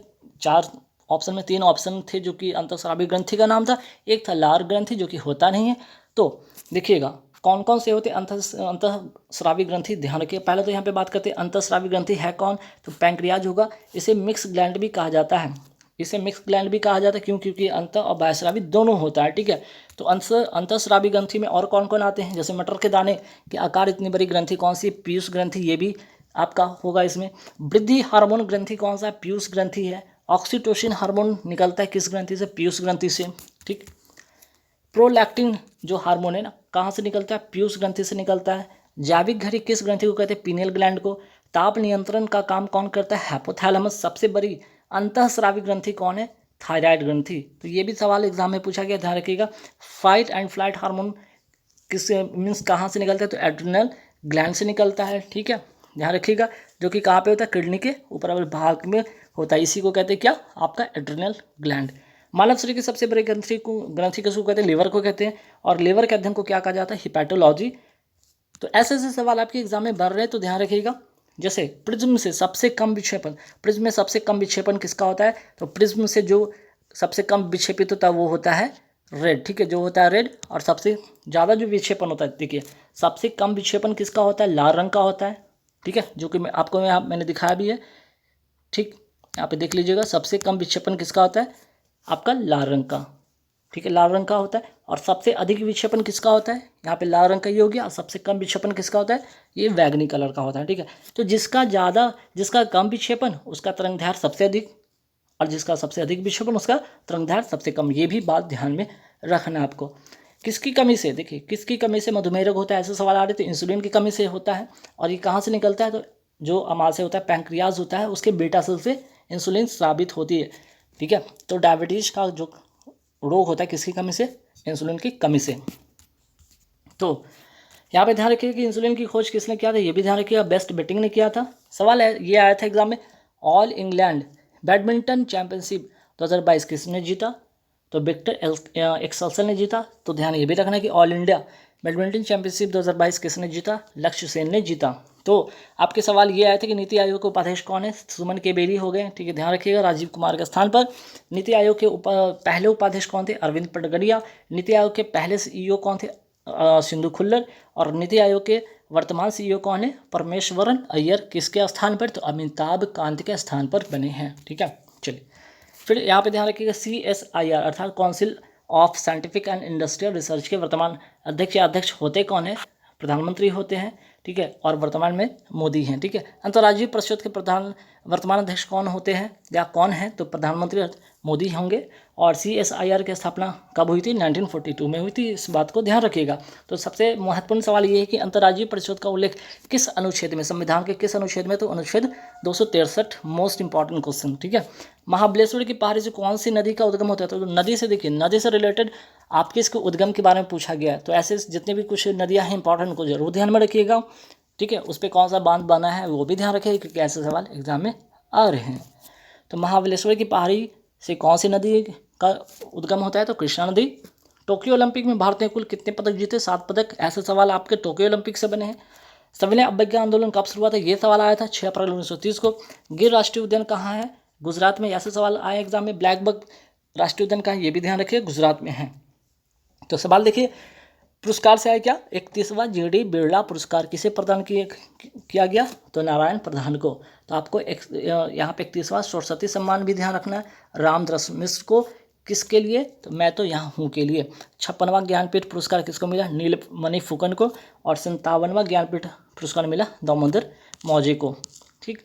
4 ऑप्शन में 3 ऑप्शन थे जो कि अंतःस्रावी ग्रंथि का नाम था, एक था लार ग्रंथि जो कि होता नहीं है। तो देखिएगा कौन कौन से होते अंतःस्रावी ग्रंथि, ध्यान रखिए। पहले तो यहाँ पे बात करते हैं अंतःस्रावी ग्रंथि है कौन, तो पैंक्रियाज होगा, इसे मिक्स ग्लैंड भी कहा जाता है, इसे मिक्स ग्लैंड भी कहा जाता है, क्यों, क्योंकि अंत और बाह्यस्रावी दोनों होता है। ठीक है, तो अंतःस्रावी ग्रंथि में और कौन कौन आते हैं, जैसे मटर के दाने के आकार इतनी बड़ी ग्रंथि कौन सी, पीयूष ग्रंथि, ये भी आपका होगा इसमें। वृद्धि हार्मोन ग्रंथि कौन सा है, पीयूष ग्रंथि है। ऑक्सीटोसिन हार्मोन निकलता है किस ग्रंथि से, पीयूष ग्रंथि से। ठीक, प्रोलैक्टिन जो हार्मोन है ना, कहाँ से निकलता है, पीयूष ग्रंथि से निकलता है। जैविक घड़ी किस ग्रंथि को कहते हैं, पीनियल ग्लैंड को। ताप नियंत्रण का काम कौन करता है, हाइपोथैलेमस। सबसे बड़ी अंतःस्रावी ग्रंथि कौन है, थायराइड ग्रंथि। तो ये भी सवाल एग्जाम में पूछा गया, ध्यान रखिएगा। फाइट एंड फ्लाइट हार्मोन किस मीन्स कहाँ से निकलता है, तो एड्रिनल ग्लैंड से निकलता है। ठीक है, ध्यान रखिएगा, जो कि कहाँ पे होता है, किडनी के ऊपर वाले भाग में होता है, इसी को कहते हैं क्या, आपका एड्रिनल ग्लैंड। मानव शरीर की सबसे बड़ी ग्रंथि किसको कहते हैं, लिवर को कहते हैं, और लिवर के अध्ययन को क्या कहा जाता है, हिपैटोलॉजी। तो ऐसे ऐसे सवाल आपके एग्जाम में बढ़ रहे हैं, तो ध्यान रखिएगा। जैसे प्रिज्म से सबसे कम विक्षेपण, प्रिज्म में सबसे कम विक्षेपण किसका होता है, तो प्रिज्म से जो सबसे कम विक्षेपित होता है वो होता है रेड। ठीक है, जो होता है रेड, और सबसे ज़्यादा जो विक्षेपण होता है, देखिए सबसे कम विक्षेपण किसका होता है, लाल रंग का होता है। ठीक है, जो कि मैंने दिखाया भी है। ठीक, यहाँ पे देख लीजिएगा, सबसे कम विक्षेपण किसका होता है, आपका लाल रंग का। ठीक है, लाल रंग का होता है, और सबसे अधिक विक्षेपण किसका होता है, यहाँ पे लाल रंग का ही हो गया, और सबसे कम विक्षेपण किसका होता है, ये बैगनी कलर का होता है। ठीक है, तो जिसका कम विक्षेपण उसका तरंगदैर्घ्य सबसे अधिक, और जिसका सबसे अधिक विक्षेपण उसका तरंगदैर्घ्य सबसे कम, ये भी बात ध्यान में रखना है आपको। किसकी कमी से, देखिए किसकी कमी से मधुमेह रोग होता है, ऐसे सवाल आ रहे थे। इंसुलिन की कमी से होता है। और ये कहाँ से निकलता है, तो जो अमाशय होता है, पैंक्रियाज होता है, उसके बीटा सेल से इंसुलिन स्रावित होती है। ठीक है, तो डायबिटीज का जो रोग होता है किसकी कमी से, इंसुलिन की कमी से। तो यहाँ पे ध्यान रखिए कि इंसुलिन की खोज किसने किया था, ये भी ध्यान रखिएगा, बेस्ट बेटिंग ने किया था। सवाल है ये आया था एग्जाम में, ऑल इंग्लैंड बैडमिंटन चैंपियनशिप 2022 किसने जीता, तो विक्टर एक्सेल्सन ने जीता। तो ध्यान ये भी रखना कि ऑल इंडिया बैडमिंटन चैंपियनशिप 2022 किसने जीता, लक्ष्य सेन ने जीता। तो आपके सवाल ये आए थे कि नीति आयोग के उपाध्यक्ष कौन है, सुमन के बेरी हो गए। ठीक है, ध्यान रखिएगा, राजीव कुमार के स्थान पर। नीति आयोग के पहले उपाध्यक्ष कौन थे, अरविंद पटगड़िया। नीति आयोग के पहले सीईओ कौन थे, सिंधु खुल्लर। और नीति आयोग के वर्तमान सीईओ कौन है, परमेश्वरन अय्यर। किसके स्थान पर, तो अमिताभ कांत के स्थान पर बने हैं। ठीक है, चलिए फिर यहाँ पे ध्यान रखिएगा, CSIR अर्थात council of scientific and industrial research के वर्तमान अध्यक्ष या अध्यक्ष होते कौन है, प्रधानमंत्री होते हैं। ठीक है, और वर्तमान में मोदी हैं। ठीक है, अंतर्राज्यीय परिषद के वर्तमान अध्यक्ष कौन होते हैं या कौन है, तो प्रधानमंत्री मोदी होंगे। और CSIR की स्थापना कब हुई थी, 1942 में हुई थी। इस बात को ध्यान रखिएगा। तो सबसे महत्वपूर्ण सवाल ये है कि अंतर्राज्यीय परिषद का उल्लेख किस अनुच्छेद में, संविधान के किस अनुच्छेद में, तो अनुच्छेद 263, मोस्ट इंपॉर्टेंट क्वेश्चन। ठीक है, महाबलेश्वर की पहाड़ी से कौन सी नदी का उद्गम होता है, तो नदी से, देखिए नदी से रिलेटेड आपके इसके उद्गम के बारे में पूछा गया है। तो ऐसे जितने भी कुछ नदियाँ हैं इंपॉर्टेंट को जरूर ध्यान में रखिएगा। ठीक है, उस पर कौन सा बांध बना है वो भी ध्यान रखिएगा, क्योंकि ऐसे सवाल एग्जाम में आ रहे हैं। तो महाबलेश्वर की पहाड़ी से कौन सी नदी का उद्गम होता है, तो कृष्णा नदी। टोक्यो ओलंपिक में भारत ने कुल कितने पदक जीते, 7 पदक। ऐसे सवाल आपके टोक्यो ओलंपिक से बने हैं। सविनय अवज्ञा आंदोलन कब शुरू हुआ था, ये सवाल आया था 6 अप्रैल 1930 को। गिर राष्ट्रीय उद्यान कहाँ है, गुजरात में। ऐसे सवाल आए एग्जाम में। ब्लैक बक राष्ट्रीय उद्यान कहाँ है, ये भी ध्यान रखिए, गुजरात में है। तो सवाल देखिए, पुरस्कार से आया क्या, 31वां GD बिरला पुरस्कार किसे प्रदान किया गया, तो नारायण प्रधान को। तो आपको यहाँ पे 31वां सरस्वती सम्मान भी ध्यान रखना है, रामदास मिश्र को। किसके लिए, तो मैं तो यहाँ हूँ के लिए। 56वां ज्ञानपीठ पुरस्कार किसको मिला, नीलमणि फुकन को। और 57वां ज्ञानपीठ पुरस्कार मिला दामोदर मौजे को। ठीक,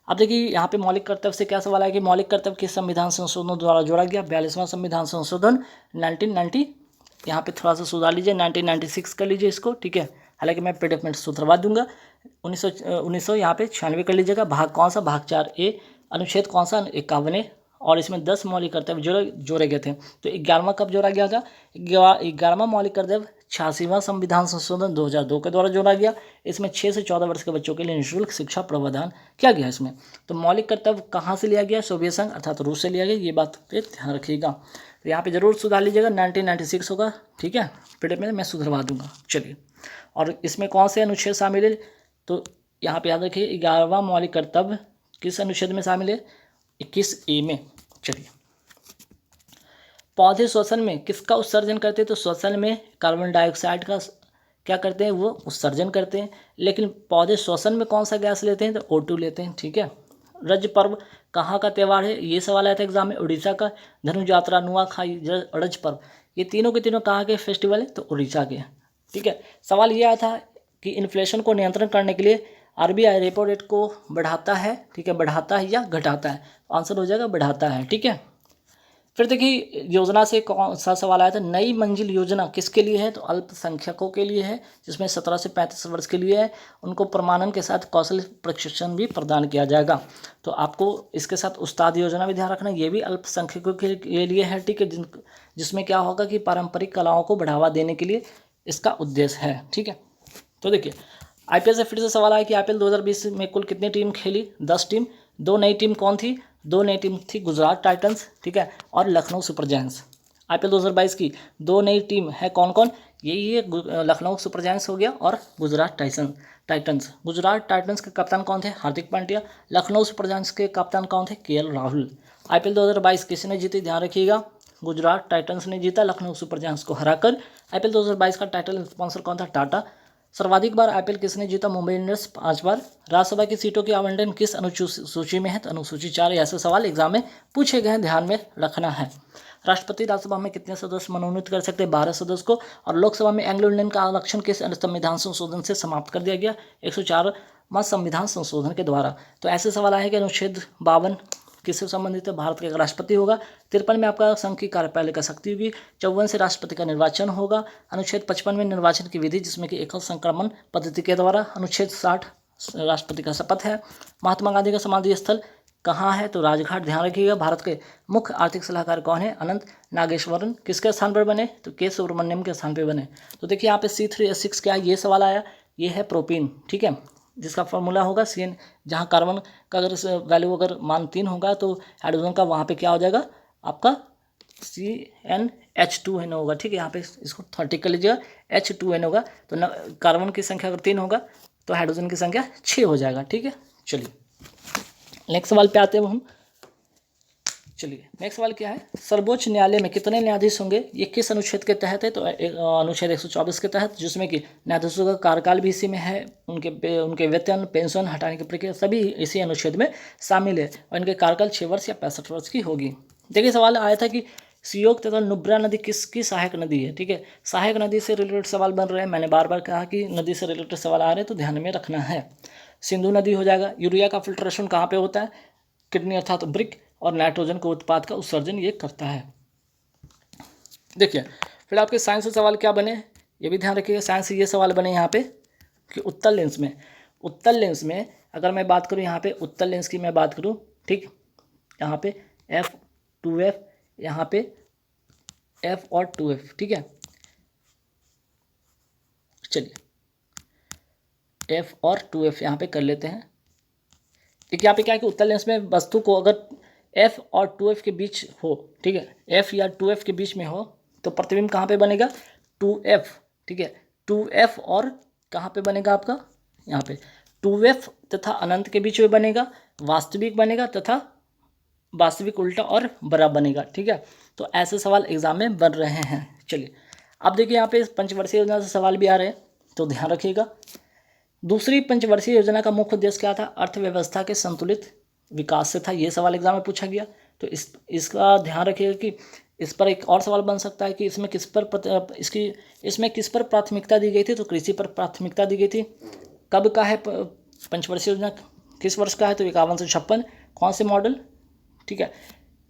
अब देखिए यहाँ पे मौलिक कर्तव्य से क्या सवाल आया कि मौलिक कर्तव्य किस संविधान संशोधन द्वारा जोड़ा गया, 42वां संविधान संशोधन 1990। यहाँ पे थोड़ा सा सुधार लीजिए, 1996 कर लीजिए इसको। ठीक है, हालांकि मैं PDF में सुधरवा दूंगा। 1900 यहाँ पे 96 कर लीजिएगा। भाग कौन सा, भाग 4A। अनुच्छेद कौन सा, 51। और इसमें 10 मौलिक कर्तव्य जोड़े गए थे। तो 11वां कब जोड़ा गया था, 11वां मौलिक कर्तव्य 86वां संविधान संशोधन 2002 के द्वारा जोड़ा गया। इसमें 6 से 14 वर्ष के बच्चों के लिए निःशुल्क शिक्षा प्रावधान किया गया इसमें। तो मौलिक कर्तव्य कहाँ से लिया गया, सोवियत संघ अर्थात रूस से लिया गया, ये बात पे ध्यान रखिएगा। तो यहाँ पे जरूर सुधार लीजिएगा, 1996 होगा। ठीक है, PDF में मैं सुधरवा दूंगा। चलिए, और इसमें कौन से अनुच्छेद शामिल है, तो यहाँ पे याद रखिए 11वां मौलिक कर्तव्य किस अनुच्छेद में शामिल है, 21A में। चलिए, पौधे श्वसन में किसका उत्सर्जन करते हैं, तो श्वसन में कार्बन डाइऑक्साइड का क्या करते हैं, वो उत्सर्जन करते हैं। लेकिन पौधे श्वसन में कौन सा गैस लेते हैं, तो O2 लेते हैं। ठीक है, रज पर्व कहाँ का त्यौहार है, ये सवाल आया था एग्जाम में, उड़ीसा का। धनु यात्रा, नुआखाई, रज पर्व, ये तीनों के तीनों कहाँ के फेस्टिवल है, तो उड़ीसा के। ठीक है, सवाल ये आया था कि इन्फ्लेशन को नियंत्रण करने के लिए RBI रेपो रेट को बढ़ाता है। ठीक है, बढ़ाता है या घटाता है, आंसर हो जाएगा बढ़ाता है। ठीक है, फिर देखिए योजना से कौन सा सवाल आया था, नई मंजिल योजना किसके लिए है, तो अल्पसंख्यकों के लिए है, जिसमें 17 से 35 वर्ष के लिए है। उनको प्रमाणन के साथ कौशल प्रशिक्षण भी प्रदान किया जाएगा। तो आपको इसके साथ उस्ताद योजना भी ध्यान रखना, ये भी अल्पसंख्यकों के लिए है। ठीक है, जिसमें क्या होगा कि पारंपरिक कलाओं को बढ़ावा देने के लिए इसका उद्देश्य है। ठीक है, तो देखिए IPL से फिर से सवाल आया कि IPL 2020 में कुल कितनी टीम खेली, 10 टीम। 2 नई टीम कौन थी, 2 नई टीम थी गुजरात टाइटंस। ठीक है, और लखनऊ सुपर जायंट्स। IPL 2022 की 2 नई टीम है कौन कौन, ये लखनऊ सुपर जायंट्स हो गया और गुजरात टाइटंस। गुजरात टाइटंस के कप्तान कौन थे, हार्दिक पांड्या। लखनऊ सुपर जायंट्स के कप्तान कौन थे, KL राहुल। IPL 2022 किसने जीती, ध्यान रखिएगा, गुजरात टाइटंस ने जीता लखनऊ सुपर जायंट्स को हराकर। IPL 2022 का टाइटल स्पॉन्सर कौन था, टाटा। सर्वाधिक बार IPL किसने जीता, मुंबई इंडियंस 5 बार। राज्यसभा की सीटों की आवंटन किस अनुसूची में है, तो अनुसूची 4। ऐसे सवाल एग्जाम में पूछे गए हैं, ध्यान में रखना है। राष्ट्रपति राज्यसभा में कितने सदस्य मनोनीत कर सकते हैं, 12 सदस्य को। और लोकसभा में एंग्लो इंडियन का आरक्षण किस संविधान संशोधन से समाप्त कर दिया गया, 104वां संविधान संशोधन के द्वारा। तो ऐसे सवाल आए कि अनुच्छेद 52 किससे संबंधित है? भारत का एक राष्ट्रपति होगा। 53 में आपका संघ की कार्यपालिका शक्ति होगी। 54 से राष्ट्रपति का निर्वाचन होगा। अनुच्छेद 55 में निर्वाचन की विधि जिसमें कि एकल संक्रमण पद्धति के द्वारा। अनुच्छेद 60 राष्ट्रपति का शपथ है। महात्मा गांधी का समाधि स्थल कहाँ है? तो राजघाट। ध्यान रखिएगा। भारत के मुख्य आर्थिक सलाहकार कौन है? अनंत नागेश्वरन। किसके स्थान पर बने? तो के सुब्रमण्यम के स्थान पर बने। तो देखिए यहाँ पे C3H6 क्या है? ये सवाल आया। ये है प्रोपीन, ठीक है, जिसका फॉर्मूला होगा CN। जहाँ कार्बन का अगर वैल्यू अगर मान 3 होगा तो हाइड्रोजन का वहाँ पे क्या हो जाएगा आपका CnH2n होगा, ठीक है। यहाँ पे इसको 30 कर लीजिएगा, H2n होगा। तो कार्बन की संख्या अगर 3 होगा तो हाइड्रोजन की संख्या 6 हो जाएगा, ठीक है। चलिए नेक्स्ट सवाल पे आते हैं हम। चलिए नेक्स्ट सवाल क्या है? सर्वोच्च न्यायालय में कितने न्यायाधीश होंगे? ये किस अनुच्छेद के तहत है? तो अनुच्छेद 124 के तहत, जिसमें कि न्यायाधीशों का कार्यकाल भी इसी में है, उनके वेतन पेंशन हटाने की प्रक्रिया सभी इसी अनुच्छेद में शामिल है, और इनके कार्यकाल 6 वर्ष या 65 वर्ष की होगी। देखिए सवाल आया था कि सियोक तथा नुब्रा नदी किसकी सहायक नदी है, ठीक है। सहायक नदी से रिलेटेड सवाल बन रहे हैं। मैंने बार बार कहा कि नदी से रिलेटेड सवाल आ रहे हैं तो ध्यान में रखना है। सिंधु नदी हो जाएगा। यूरिया का फिल्ट्रेशन कहाँ पे होता है? किडनी अर्थात ब्रिक, और नाइट्रोजन को उत्पाद का उत्सर्जन ये करता है। देखिए फिर आपके साइंस से सवाल क्या बने, ये भी ध्यान रखिएगा। साइंस से ये सवाल बने यहाँ पे कि उत्तल लेंस में अगर मैं बात करूँ, यहाँ पे उत्तल लेंस की मैं बात करूँ, ठीक, यहाँ पे F2F, यहाँ पे F और 2F, ठीक है। चलिए F और 2F यहाँ पे कर लेते हैं। ठीक है, यहाँ पे क्या है कि उत्तल लेंस में वस्तु को अगर F और 2F के बीच हो, ठीक है, F या 2F के बीच में हो तो प्रतिबिंब कहाँ पे बनेगा? 2F, ठीक है। 2F और कहाँ पे बनेगा आपका? यहाँ पे 2F तथा अनंत के बीच में बनेगा, वास्तविक बनेगा तथा वास्तविक उल्टा और बड़ा बनेगा, ठीक है। तो ऐसे सवाल एग्जाम में बन रहे हैं। चलिए अब देखिए यहाँ पे पंचवर्षीय योजना से सवाल भी आ रहे हैं, तो ध्यान रखिएगा। दूसरी पंचवर्षीय योजना का मुख्य उद्देश्य क्या था? अर्थव्यवस्था के संतुलित विकास से था। ये सवाल एग्जाम में पूछा गया, तो इसका ध्यान रखिएगा कि इस पर एक और सवाल बन सकता है कि इसमें किस पर प्राथमिकता दी गई थी? तो कृषि पर प्राथमिकता दी गई थी। कब का है पंचवर्षीय योजना? किस वर्ष का है? तो 51 से 56। कौन से मॉडल? ठीक है,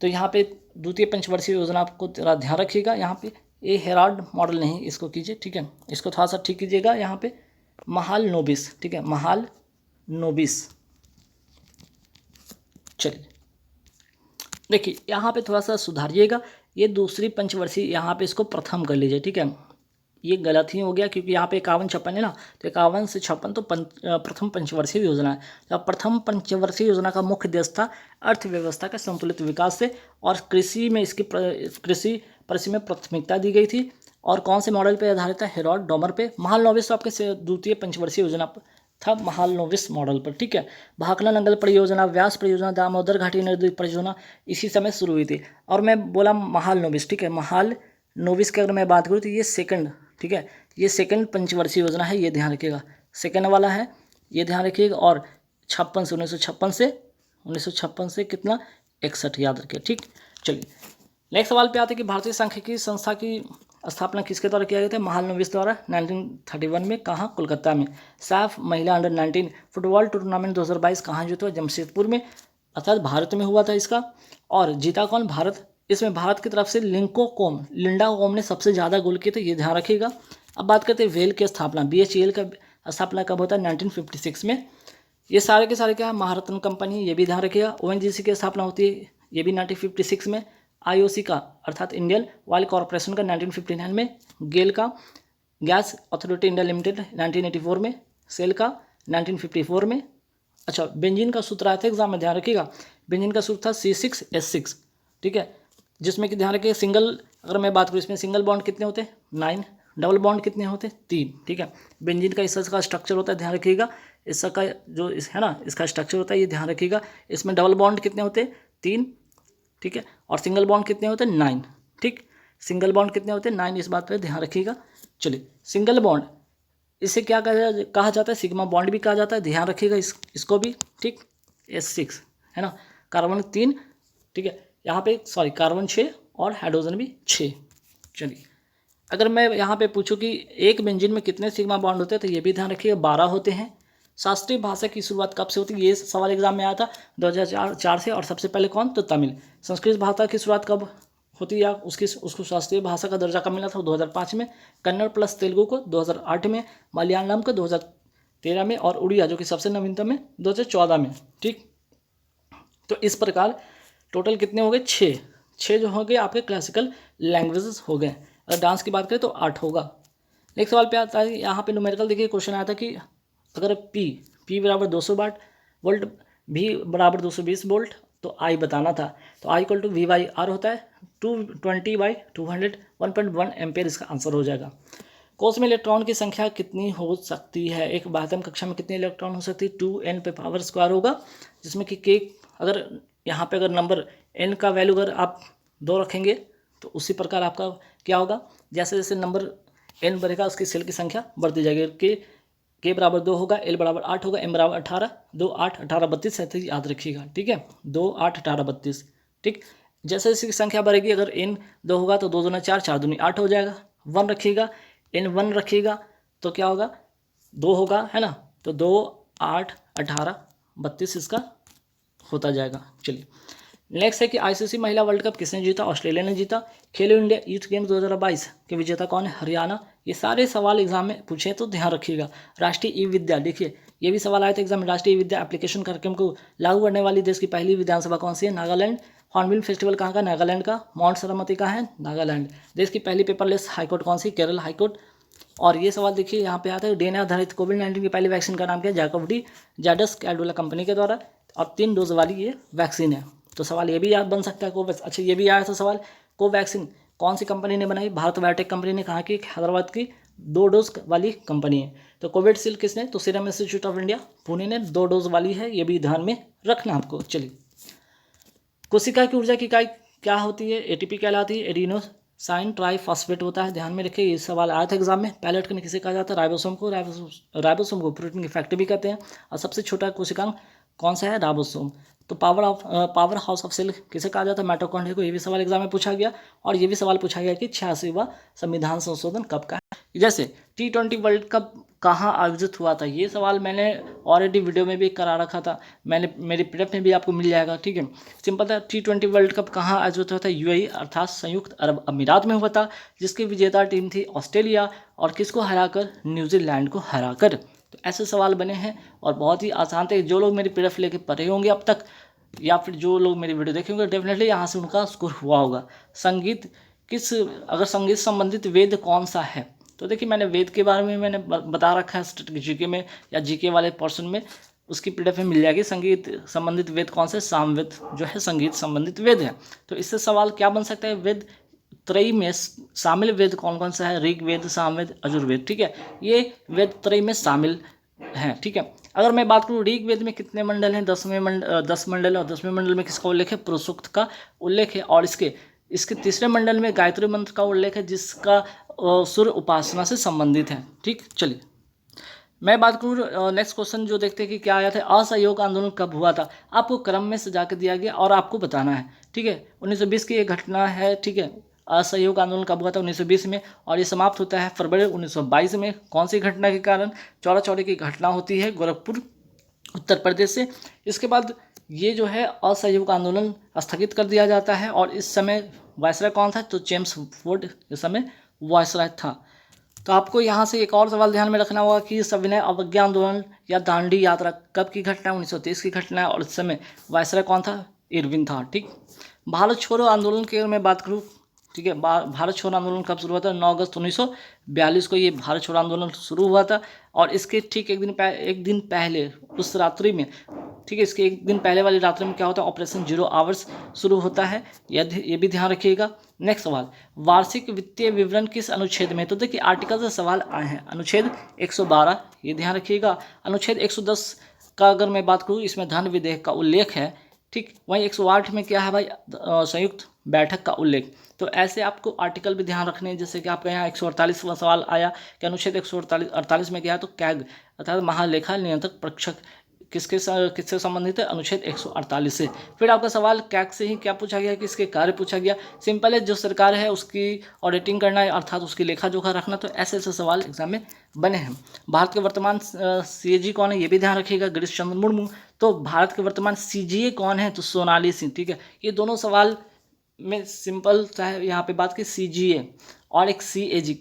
तो यहाँ पे द्वितीय पंचवर्षीय योजना आपको जरा ध्यान रखिएगा। यहाँ पे ये हेराल्ड मॉडल नहीं, इसको कीजिए, ठीक है, इसको थोड़ा सा ठीक कीजिएगा। यहाँ पे महालनोबिस, ठीक है, महालनोबिस। चलिए देखिए यहाँ पे थोड़ा सा सुधारिएगा, ये दूसरी पंचवर्षीय, यहाँ पे इसको प्रथम कर लीजिए, ठीक है। ये गलत ही हो गया क्योंकि यहाँ पे 51-56 है ना, तो 51 से 56 तो प्रथम पंचवर्षीय योजना है। तो प्रथम पंचवर्षीय योजना का मुख्य उद्देश्य था अर्थव्यवस्था का संतुलित विकास से, और कृषि में कृषि में प्राथमिकता दी गई थी। और कौन से मॉडल पे आधारित है? हेरोल्ड डॉमर पे। महालनोबिस तो आपके द्वितीय पंचवर्षीय योजना था, महालनोबिस मॉडल पर, ठीक है। भाखला नंगल परियोजना, व्यास परियोजना, दामोदर घाटी नदी परियोजना इसी समय शुरू हुई थी। और मैं बोला महालनोबिस, ठीक है, महालनोबिस की अगर मैं बात करूँ तो ये सेकंड, ठीक है, ये सेकंड पंचवर्षीय योजना है, ये ध्यान रखिएगा, सेकंड वाला है, ये ध्यान रखिएगा। और 1956 से कितना? 61, याद रखिए, ठीक। चलिए नेक्स्ट सवाल पे आते हैं कि भारतीय सांख्यिकी संस्था की स्थापना किसके द्वारा किया गया था? महालनोबिस द्वारा 1931 में। कहाँ? कोलकाता में। सैफ महिला अंडर 19 फुटबॉल टूर्नामेंट 2022 कहाँ जीता? जमशेदपुर में, अर्थात भारत में हुआ था इसका। और जीता कौन? भारत। इसमें भारत की तरफ से लिंडा कोम ने सबसे ज़्यादा गोल किए थे, ये ध्यान रखिएगा। अब बात करते हैं वेल की स्थापना। BHEL का स्थापना कब होता है? 1956 में। ये सारे के सारे क्या है? महारत्न कंपनी, ये भी ध्यान रखिएगा। ONGC की स्थापना होती है, ये भी 1956 में। IOC का अर्थात इंडियन ऑयल कॉरपोरेशन का 1959 में। गेल का गैस अथॉरिटी इंडिया लिमिटेड 1984 में। सेल का 1954 में। अच्छा, बेंजीन का सूत्र आया था एग्जाम में, ध्यान रखिएगा। बेंजीन का सूत्र था C6H6, ठीक है, जिसमें कि ध्यान रखिए सिंगल, अगर मैं बात करूँ इसमें सिंगल बॉन्ड कितने होते हैं? 9। डबल बॉन्ड कितने होते हैं? 3, ठीक है। बेंजीन का इसका स्ट्रक्चर होता है, ध्यान रखिएगा। इसका जो है ना, इसका स्ट्रक्चर होता है, ये ध्यान रखिएगा। इसमें डबल बॉन्ड कितने होते हैं? 3, ठीक है। और सिंगल बॉन्ड कितने होते हैं? 9, ठीक। सिंगल बॉन्ड कितने होते हैं? 9, इस बात पर ध्यान रखिएगा। चलिए सिंगल बॉन्ड, इसे क्या कहा जाता है? सिग्मा बॉन्ड भी कहा जाता है, ध्यान रखिएगा इसको भी, ठीक। S6 है ना, कार्बन 3, ठीक है, यहाँ पे सॉरी कार्बन 6 और हाइड्रोजन भी 6। चलिए अगर मैं यहाँ पे पूछूं कि एक बेंजीन में कितने सिग्मा बॉन्ड होते हैं, तो ये भी ध्यान रखिएगा 12 होते हैं। शास्त्रीय भाषा की शुरुआत कब से होती है, ये सवाल एग्जाम में आया था 2004 से। और सबसे पहले कौन, तो तमिल। संस्कृत भाषा की शुरुआत कब होती है, उसको शास्त्रीय भाषा का दर्जा कब मिला था, 2005 में। कन्नड़ प्लस तेलुगु को 2008 में, मलयालम को 2013 में, और उड़िया जो कि सबसे नवीनतम है 2014 में। ठीक, तो इस प्रकार टोटल कितने हो गए, 6 जो हो गए आपके क्लासिकल लैंग्वेजेस हो गए। अगर डांस की बात करें तो 8 होगा। नेक्स्ट सवाल पे आता है, यहाँ पे न्यूमेरिकल देखिए क्वेश्चन आया था कि अगर P बराबर 200 वोल्ट, V बराबर 220 वोल्ट, तो I बताना था। तो I इक्वल टू V/R होता है 220/200, 1.1 एम्पेयर इसका आंसर हो जाएगा। कोश में इलेक्ट्रॉन की संख्या कितनी हो सकती है, एक बाह्यतम कक्षा में कितने इलेक्ट्रॉन हो सकती है, 2n पे पावर स्क्वायर होगा, जिसमें कि k अगर यहाँ पे अगर नंबर n का वैल्यू अगर आप 2 रखेंगे तो उसी प्रकार आपका क्या होगा, जैसे जैसे नंबर n बढ़ेगा उसकी सेल की संख्या बढ़ती जाएगी। k बराबर 2 होगा, l बराबर 8 होगा, m बराबर 18, 2 8 18 32 ऐसे याद रखिएगा। ठीक है, 2 8 18 32। ठीक, जैसे जैसे संख्या बढ़ेगी, अगर n 2 होगा तो 2 दूना 4, 4 दूनी 8 हो जाएगा। 1 रखिएगा, n 1 रखिएगा तो क्या होगा, 2 होगा, है ना। तो 2 8 18 32 इसका होता जाएगा। चलिए नेक्स्ट है कि ICC महिला वर्ल्ड कप किसने जीता, ऑस्ट्रेलिया ने जीता। खेलो इंडिया यूथ गेम्स 2022 के विजेता कौन है, हरियाणा। ये सारे सवाल एग्जाम में पूछे तो ध्यान रखिएगा। राष्ट्रीय ई विद्या, देखिए ये भी सवाल आया था एग्जाम में, राष्ट्रीय ई विद्या एप्लीकेशन कार्यक्रम को लागू करने वाली देश की पहली विधानसभा कौन सी है, नागालैंड। हॉर्नबिल फेस्टिवल कहाँ का, नागालैंड का। माउंट सरस्वती कहाँ है, नागालैंड। देश की पहली पेपरलेस हाईकोर्ट कौन सी, केरल हाईकोर्ट। और ये सवाल देखिए यहाँ पे आता है, DNA आधारित कोविड-19 की पहली वैक्सीन का नाम क्या है, जैकोव-डी जाडस कैडिला कंपनी के द्वारा, और 3 डोज वाली ये वैक्सीन है। तो सवाल ये भी याद बन सकता है कोवैक्स। अच्छा, ये भी आया था सवाल, कोवैक्सीन कौन सी कंपनी ने बनाई, भारत बायोटेक कंपनी ने, कहा कि हैदराबाद की 2 डोज वाली कंपनी है। तो कोविशील्ड किसने, तो serum institute of India Pune ने 2 डोज वाली है, ये भी ध्यान में रखना आपको। चलिए, कोशिका की ऊर्जा की इकाई क्या होती है, ATP कहलाती है, एडिनोसाइन ट्राइफॉस्फेट होता है, ध्यान में रखिए। ये सवाल आया था एग्जाम में। पैलेट करने किसे कहा जाता है, राइबोसोम को। राइबोसोम को प्रोटीन की फैक्ट्री भी कहते हैं। और सबसे छोटा कोशिकांग कौन सा है, राइबोसोम। तो पावर हाउस ऑफ सेल किसे कहा जाता है, माइटोकॉन्ड्रिया को। ये भी सवाल एग्जाम में पूछा गया। और ये भी सवाल पूछा गया कि 86वां संविधान संशोधन कब का है। जैसे T20 वर्ल्ड कप कहाँ आयोजित हुआ था, ये सवाल मैंने ऑलरेडी वीडियो में भी करा रखा था, मैंने मेरी PDF में भी आपको मिल जाएगा। ठीक है, सिंपल था। T20 वर्ल्ड कप कहाँ आयोजित हुआ था, UAE अर्थात संयुक्त अरब अमीरात में हुआ था, जिसकी विजेता टीम थी ऑस्ट्रेलिया, और किसको हराकर, न्यूजीलैंड को हराकर। तो ऐसे सवाल बने हैं और बहुत ही आसान थे। जो लोग मेरी PDF लेके पढ़े होंगे अब तक, या फिर जो लोग मेरी वीडियो देखे होंगे, डेफिनेटली यहाँ से उनका स्कोर हुआ होगा। अगर संगीत संबंधित वेद कौन सा है, तो देखिए मैंने वेद के बारे में मैंने बता रखा है GK में या GK वाले पोर्शन में, उसकी PDF में मिल जाएगी। संगीत संबंधित वेद कौन से, सामवेद जो है संगीत संबंधित वेद है। तो इससे सवाल क्या बन सकता है, वेद त्रयी में शामिल वेद कौन कौन सा है, ऋग्वेद, सामवेद, यजुर्वेद। ठीक है, ये वेद त्रयी में शामिल हैं। ठीक है, अगर मैं बात करूँ ऋग्वेद में कितने मंडल हैं, 10 मंडल है, और 10वें मंडल में किसका उल्लेख है, पुरुषोक्त का उल्लेख है। और इसके तीसरे मंडल में गायत्री मंत्र का उल्लेख है, जिसका सूर्य उपासना से संबंधित है। ठीक, चलिए मैं बात करूँ नेक्स्ट क्वेश्चन जो देखते हैं कि क्या आया था, असहयोग आंदोलन कब हुआ था। आपको क्रम में सजा के दिया गया और आपको बताना है। ठीक है, 1920 की एक घटना है। ठीक है, असहयोग आंदोलन कब हुआ था, 1920 में, और ये समाप्त होता है फरवरी 1922 में। कौन सी घटना के कारण, चौरा चौरी की घटना होती है गोरखपुर उत्तर प्रदेश से। इसके बाद ये जो है असहयोग आंदोलन स्थगित कर दिया जाता है, और इस समय वायसराय कौन था, तो जेम्स फोर्ड इस समय वायसराय था। तो आपको यहाँ से एक और सवाल ध्यान में रखना होगा कि सविनय अवज्ञा आंदोलन या दांडी यात्रा कब की घटना है, 1930 की घटना है, और इस समय वायसराय कौन था, इरविन था। ठीक, भारत छोड़ो आंदोलन की अगर मैं बात करूँ, ठीक है, भारत छोड़ो आंदोलन कब शुरू हुआ था, 9 अगस्त 1942 को ये भारत छोड़ो आंदोलन शुरू हुआ था। और इसके ठीक एक दिन पहले उस रात्रि में, ठीक है, इसके एक दिन पहले वाली रात्रि में क्या होता है, ऑपरेशन 0 आवर्स शुरू होता है। ये भी ध्यान रखिएगा। नेक्स्ट सवाल, वार्षिक वित्तीय विवरण किस अनुच्छेद में, तो देखिए आर्टिकल से सवाल आए हैं। अनुच्छेद 112, ये ध्यान रखिएगा। अनुच्छेद 110 का अगर मैं बात करूँ, इसमें धन विधेयक का उल्लेख है। ठीक, वहीं 108 में क्या है भाई, संयुक्त बैठक का उल्लेख। तो ऐसे आपको आर्टिकल भी ध्यान रखने हैं। जैसे कि आपके यहाँ 148वां सवाल आया कि अनुच्छेद 148 में क्या है, तो कैग अर्थात महालेखा नियंत्रक परीक्षक किससे संबंधित है? अनुच्छेद 148 से। फिर आपका सवाल कैग से ही क्या पूछा गया कि इसके कार्य पूछा गया। सिंपल है, जो सरकार है उसकी ऑडिटिंग करना है, अर्थात उसकी लेखा जोखा रखना। तो ऐसे ऐसे सवाल एग्जाम में बने हैं। भारत के वर्तमान CAG कौन है, ये भी ध्यान रखिएगा, गिरीश चंद्र मुर्मू। तो भारत के वर्तमान CGA कौन है? तो सोनाली सिंह। ठीक है, ये दोनों सवाल में सिंपल चाहे यहाँ पे बात की CGA और एक CAG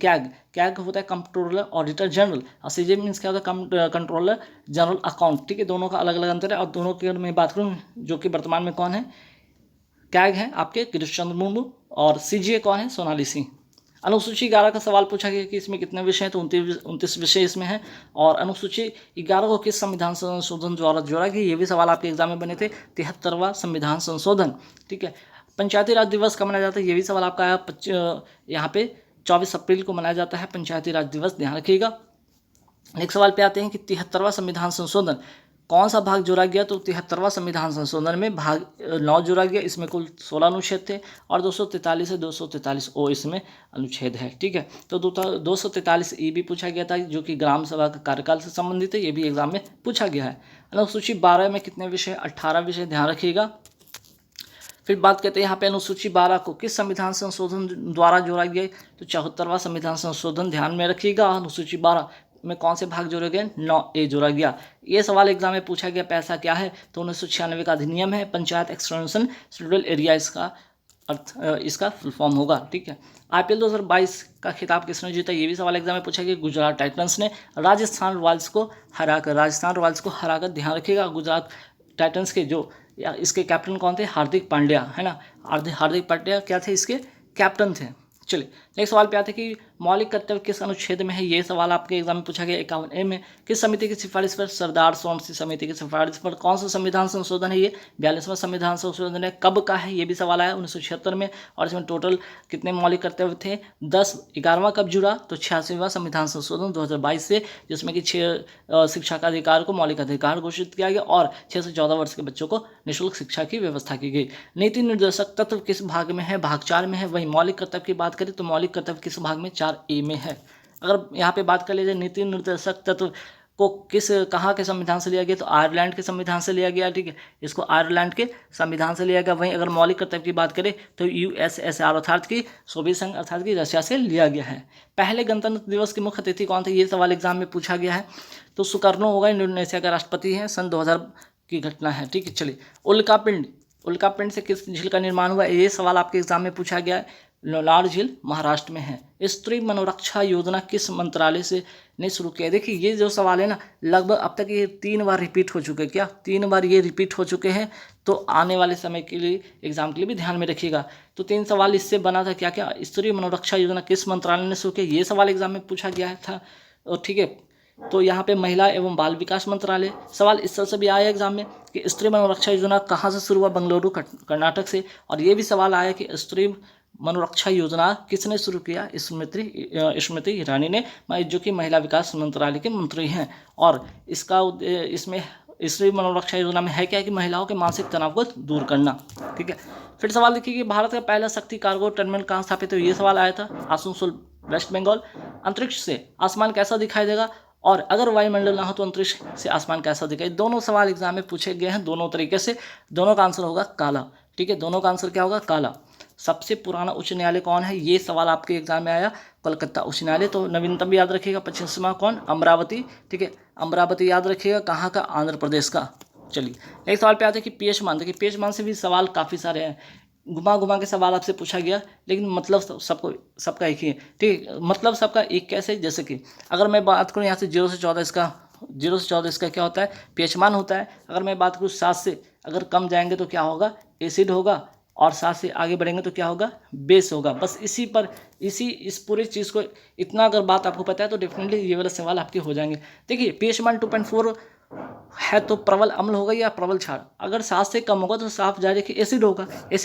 कैग होता है कंट्रोलर ऑडिटर जनरल, और CGA मीन्स क्या होता है? Controller general account. ठीक है, दोनों का अलग अलग अंतर है। और दोनों की अगर मैं बात करूँ, जो कि वर्तमान में कौन है? कैग है आपके गिरीश चंद्र मुर्मू, और CGA कौन है? सोनाली सिंह। अनुसूची 11 का सवाल पूछा गया कि इसमें कितने विषय हैं? तो 29 विषय इसमें हैं। और अनुसूची 11 को किस संविधान संशोधन द्वारा जोड़ा गया? ये भी सवाल आपके एग्जाम में बने थे। 73वां संविधान संशोधन। ठीक है, पंचायती राज दिवस कब मनाया जाता है? ये भी सवाल आपका आया। यहाँ पे 24 अप्रैल को मनाया जाता है पंचायती राज दिवस, ध्यान रखिएगा। नेक्स्ट सवाल पे आते हैं कि 73वां संविधान संशोधन कौन सा भाग जोड़ा गया? तो 73वां संविधान संशोधन में भाग 9 जोड़ा गया। इसमें कुल 16 अनुच्छेद थे, और 243 से 243 इसमें अनुच्छेद है। ठीक है, तो 243 भी पूछा गया था, जो कि ग्राम सभा का कार्यकाल से संबंधित है। ये भी एग्जाम में पूछा गया है। अनुसूची 12 में कितने विषय? 18 विषय, ध्यान रखिएगा। फिर बात करते हैं यहाँ पे अनुसूची 12 को किस संविधान संशोधन द्वारा जोड़ा गया? तो 74वां संविधान संशोधन, ध्यान में रखिएगा। अनुसूची 12 में कौन से भाग जोड़े गए? 9A जोड़ा गया। ये सवाल एग्जाम में पूछा गया, पैसा क्या है? तो 1996 का अधिनियम है, पंचायत एक्सटेंशन शेड्यूल एरिया इसका अर्थ, इसका फुल फॉर्म होगा। ठीक है, IPL 2022 का खिताब किसने जीता? ये भी सवाल एग्जाम में पूछा गया। गुजरात टाइटंस ने राजस्थान रॉयल्स को हराकर, ध्यान रखिएगा। गुजरात टाइटंस के जो इसके कैप्टन कौन थे? हार्दिक पांड्या, है ना। हार्दिक पांड्या क्या थे? इसके कैप्टन थे। चलिए नेक्स्ट सवाल पे आते हैं कि मौलिक कर्तव्य किस अनुच्छेद में है? ये सवाल आपके एग्जाम में पूछा गया 51A में। किस समिति की सिफारिश पर? सरदार सोमसी समिति की सिफारिश पर। कौन सा संविधान संशोधन है ये? 42वां संविधान संशोधन है। कब का है? ये भी सवाल आया 1976 में। और इसमें टोटल कितने मौलिक कर्तव्य थे? 10। 11वां कब जुड़ा? तो 86वां संविधान संशोधन 2022 से, जिसमें कि 6 शिक्षा का अधिकार को मौलिक अधिकार घोषित किया गया, और 6 से 14 वर्ष के बच्चों को निःशुल्क शिक्षा की व्यवस्था की गई। नीति निर्देशक तत्व किस भाग में है? भाग 4 में है। वही मौलिक कर्तव्य की बात करें तो मौलिक कर्तव्य किस भाग में? 4A में है। अगर यहाँ पे बात कर लीजिए नीति निर्देशक तत्व को कहाँ के संविधान से लिया गया? तो आयरलैंड के संविधान से लिया गया। ठीक है, इसको आयरलैंड के संविधान से लिया गया। वहीं अगर मौलिक कर्तव्य की बात करें तो USSR अर्थात की सोवियत संघ अर्थात की रशिया से लिया गया है। पहले गणतंत्र दिवस के मुख्य अतिथि कौन थे? ये सवाल एग्जाम में पूछा गया है। तो सुकर्नो होगा, इंडोनेशिया का राष्ट्रपति है, सन 2000 की घटना है। ठीक है, चलिए उल्कापिंड से किस झील का निर्माण हुआ? ये सवाल आपके एग्जाम में पूछा गया है। लोनार झील महाराष्ट्र में है। स्त्री मनोरक्षा योजना किस मंत्रालय से ने शुरू किया? देखिए ये जो सवाल है ना, लगभग अब तक ये 3 बार रिपीट हो चुके हैं। क्या 3 बार ये रिपीट हो चुके हैं? तो आने वाले समय के लिए एग्जाम के लिए भी ध्यान में रखिएगा। तो 3 सवाल इससे बना था। क्या क्या? स्त्री मनोरक्षा योजना किस मंत्रालय ने शुरू किया? ये सवाल एग्जाम में पूछा गया था। और ठीक है, तो यहाँ पे महिला एवं बाल विकास मंत्रालय। सवाल इस तरह से भी आया एग्जाम में कि स्त्री मनोरक्षा योजना कहाँ से शुरू हुआ? बेंगलुरु कर्नाटक से। और ये भी सवाल आया कि स्त्री मनोरक्षा योजना किसने शुरू किया? स्मृति ईरानी ने, जो कि महिला विकास मंत्रालय के मंत्री हैं। और इसमें स्त्री मनोरक्षा योजना में है क्या कि महिलाओं के मानसिक तनाव को दूर करना। ठीक है, फिर सवाल देखिए कि भारत का पहला शक्ति कार्गो टर्मिनल कहाँ स्थापित है? ये सवाल आया था आसनसोल, वेस्ट बंगाल। अंतरिक्ष से आसमान कैसा दिखाई देगा? और अगर वायुमंडल ना हो तो अंतरिक्ष से आसमान कैसा दिखाई? दोनों सवाल एग्जाम में पूछे गए हैं दोनों तरीके से। दोनों का आंसर होगा काला। ठीक है, दोनों का आंसर क्या होगा? काला। सबसे पुराना उच्च न्यायालय कौन है? ये सवाल आपके एग्जाम में आया, कलकत्ता उच्च न्यायालय। तो नवीनतम याद रखिएगा। 25वां कौन? अमरावती। ठीक है, अमरावती याद रखिएगा। कहाँ का? आंध्र प्रदेश का। चलिए एक सवाल पे आते हैं कि पीएच मान। देखिए पीएच मान से भी सवाल काफ़ी सारे हैं, घुमा के सवाल आपसे पूछा गया, लेकिन मतलब सबका एक ही है। ठीक है, मतलब सबका एक कैसे? जैसे कि अगर मैं बात करूँ यहाँ से 0 से 14 इसका क्या होता है? पीएच मान होता है। अगर मैं बात करूँ 7 से अगर कम जाएंगे तो क्या होगा? एसिड होगा। और 7 से आगे बढ़ेंगे तो क्या होगा? बेस होगा। बस इस पूरी चीज़ को इतना अगर बात आपको पता है तो डेफिनेटली ये वाला सवाल आपके हो जाएंगे। देखिए पीएच मान 2.4 है तो प्रबल अम्ल होगा या प्रबल क्षार? अगर 7 से कम होगा तो साफ जाहिर है कि एसिड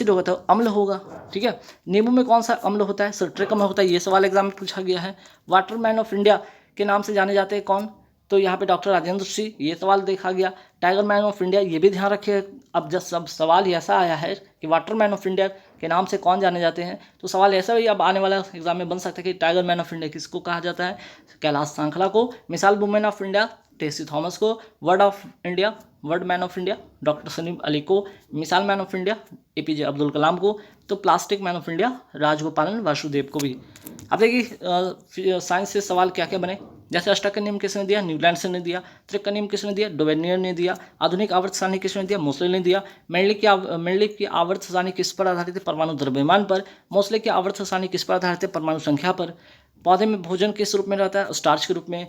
होगा तो अम्ल होगा। ठीक है, नींबू में कौन सा अम्ल होता है? सिट्रिक अम्ल होता है। ये सवाल एग्जाम में पूछा गया है। वाटरमैन ऑफ इंडिया के नाम से जाने जाते हैं कौन? तो यहाँ पे डॉक्टर राजेंद्र सिंह। ये सवाल देखा गया। टाइगर मैन ऑफ इंडिया, ये भी ध्यान रखिए। अब जब सब सवाल ऐसा आया है कि वाटरमैन ऑफ इंडिया के नाम से कौन जाने जाते हैं, तो सवाल ऐसा भी अब आने वाला एग्जाम में बन सकता है कि टाइगर मैन ऑफ इंडिया किसको कहा जाता है? कैलाश सांखला को। Missile women of India Tessy Thomas को। Bird of India bird man of India doctor Salim Ali को, missile man of India APJ Abdul Kalam को, तो plastic man of India Rajagopalan Vasudev को भी। अब देखिए साइंस से सवाल क्या क्या बने, जैसे अष्टक का नियम किसने दिया, न्यूलैंड ने दिया। त्रिक का नियम किसने दिया, डोवेनियर ने दिया। आधुनिक आवर्त सारणी किसने दिया, मोसले ने दिया। मेंडले की आवर्त सारणी किस पर आधारित है, परमाणु द्रव्यमान पर। मोसले की आवर्त सारणी किस पर आधारित है, परमाणु संख्या पर। पौधे में भोजन किस रूप में रहता है, स्टार्च के रूप में।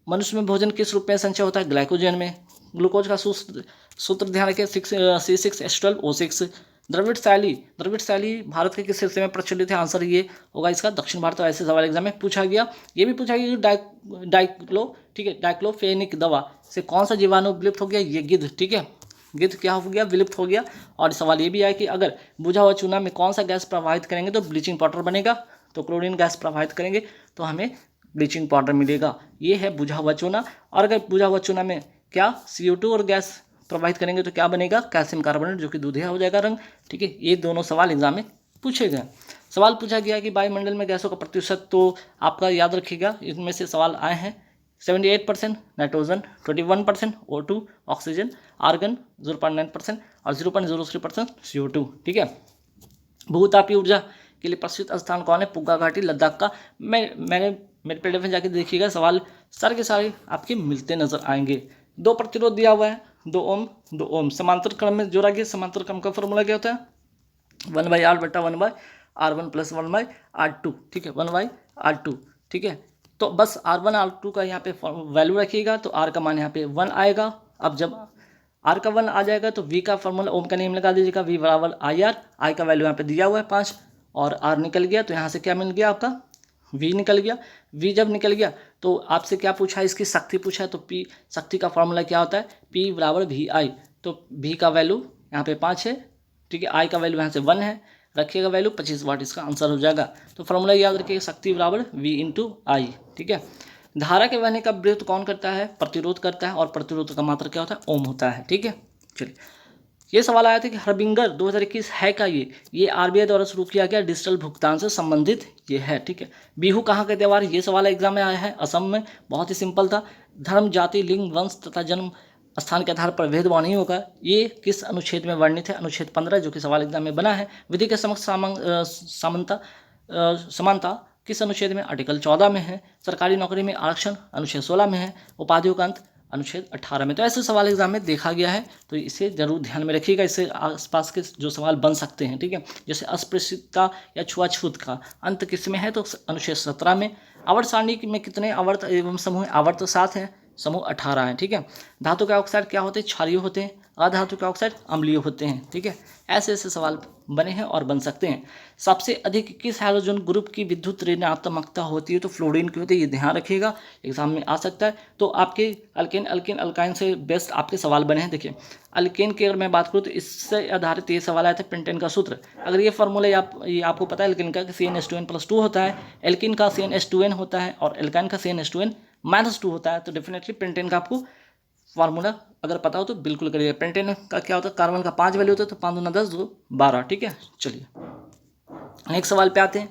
मनुष्य में भोजन किस रूप में संचय होता है, ग्लाइकोजन में। ग्लूकोज का सूत्र ध्यान रखें C6H12O6। द्रविड़ शैली भारत के किस हिस्से में प्रचलित है, आंसर ये होगा इसका दक्षिण भारत। तो ऐसे सवाल एग्जाम में पूछा गया। ये भी पूछा गया ठीक है, डाइक्लोफेनिक दवा से कौन सा जीवाणु विलुप्त हो गया, ये गिद्ध। ठीक है, गिद्ध क्या हो गया, विलुप्त हो गया। और सवाल ये भी आया कि अगर बुझा हुआ चूना में कौन सा गैस प्रवाहित करेंगे तो ब्लीचिंग पाउडर बनेगा, तो क्लोरीन गैस प्रवाहित करेंगे तो हमें ब्लीचिंग पाउडर मिलेगा। ये है बुझा हुआ चूना। और अगर बुझा हुआ चूना में क्या CO2 और गैस प्रवाहित करेंगे तो क्या बनेगा, कैल्शियम कार्बोनेट, जो कि दूधिया हो जाएगा रंग। ठीक है, ये दोनों सवाल एग्जाम में पूछे गए। सवाल पूछा गया कि वायुमंडल में गैसों का प्रतिशत, तो आपका याद रखिएगा इनमें से सवाल आए हैं 78% नाइट्रोजन, 21% O2 ऑक्सीजन, आर्गन 0.9% और 0.03% CO2। ठीक है, भूतापीय ऊर्जा के लिए प्रसिद्ध स्थान कौन है, पुग्गा घाटी लद्दाख का। मैंने मेरे PDF में जाके देखिएगा, सवाल सारे के सारे आपके मिलते नजर आएंगे। 2 प्रतिरोध दिया हुआ है, 2 ओम समांतर क्रम में जोड़ा गया। समांतर क्रम का फॉर्मूला क्या होता है, 1/r बटा 1/r1 प्लस 1/r2। ठीक है, 1/r2। ठीक है, तो बस R1 R2 का यहाँ पे वैल्यू रखिएगा, तो R का मान यहाँ पे 1 आएगा। अब जब R का 1 आ जाएगा तो V का फॉर्मूला, ओम का नेम लगा दीजिएगा, V बराबर IR। I का वैल्यू यहाँ पे दिया हुआ है 5 और R निकल गया, तो यहाँ से क्या मिल गया आपका, V निकल गया। V जब निकल गया तो आपसे क्या पूछा है, इसकी शक्ति पूछा है, तो P शक्ति का फॉर्मूला क्या होता है, P बराबर VI। तो V का वैल्यू यहाँ पे 5 है। ठीक है, I का वैल्यू यहाँ से 1 है, रखिएगा वैल्यू 25 वाट, इसका आंसर हो जाएगा। तो फॉर्मूला याद रखिएगा, शक्ति बराबर V × I। ठीक है, धारा के बहने का विरोध कौन करता है, प्रतिरोध करता है, और प्रतिरोध का मात्रा क्या होता है, ओम होता है। ठीक है, चलिए ये सवाल आया था कि हरबिंगर 2021 है का, ये RBI द्वारा शुरू किया गया डिजिटल भुगतान से संबंधित ये है। ठीक है, बिहू कहाँ का त्यौहार, ये सवाल एग्जाम में आया है, असम में। बहुत ही सिंपल था, धर्म, जाति, लिंग, वंश तथा जन्म स्थान के आधार पर भेदभाव नहीं होगा। ये किस अनुच्छेद में वर्णित है, अनुच्छेद 15, जो कि सवाल एग्जाम में बना है। विधि के समक्ष समानता किस अनुच्छेद में, आर्टिकल 14 में है। सरकारी नौकरी में आरक्षण अनुच्छेद 16 में है। उपाधियों का अंत अनुच्छेद 18 में। तो ऐसे सवाल एग्जाम में देखा गया है, तो इसे जरूर ध्यान में रखिएगा। इससे आसपास के जो सवाल बन सकते हैं। ठीक है, जैसे अस्पृश्यता या छुआछूत का अंत किस में है, तो अनुच्छेद 17 में। आवर्त सारणी में कितने आवर्त एवं समूह, आवर्त 7 है, समूह 18 है। ठीक है, धातु के ऑक्साइड क्या होते हैं, क्षारीय होते हैं। अधातु के ऑक्साइड अम्लीय होते हैं। ठीक है, ऐसे ऐसे सवाल बने हैं और बन सकते हैं। सबसे अधिक किस हाइड्रोजन ग्रुप की विद्युत ऋणात्मकता होती है, तो फ्लोरीन की होती है। ये ध्यान रखिएगा, एग्जाम में आ सकता है। तो आपके अल्केन अल्काइन से बेस्ट आपके सवाल बने हैं। देखिए, अल्केन की अगर मैं बात करूँ तो इससे आधारित ये सवाल आया था, पेंटेन का सूत्र। अगर ये फॉर्मूला ये आपको पता है, एल्केन का CnH2n+2 होता है, एल्किन का CnH2n होता है और एल्काइन का CnH2n-2 होता है। तो डेफिनेटली पेंटेन का आपको फार्मूला अगर पता हो तो बिल्कुल करिएगा। पेंटेन का क्या होता है, कार्बन का 5 वैल्यू होता है, तो 5 दूना 10, 2 12। ठीक है, चलिए नेक्स्ट सवाल पे आते हैं।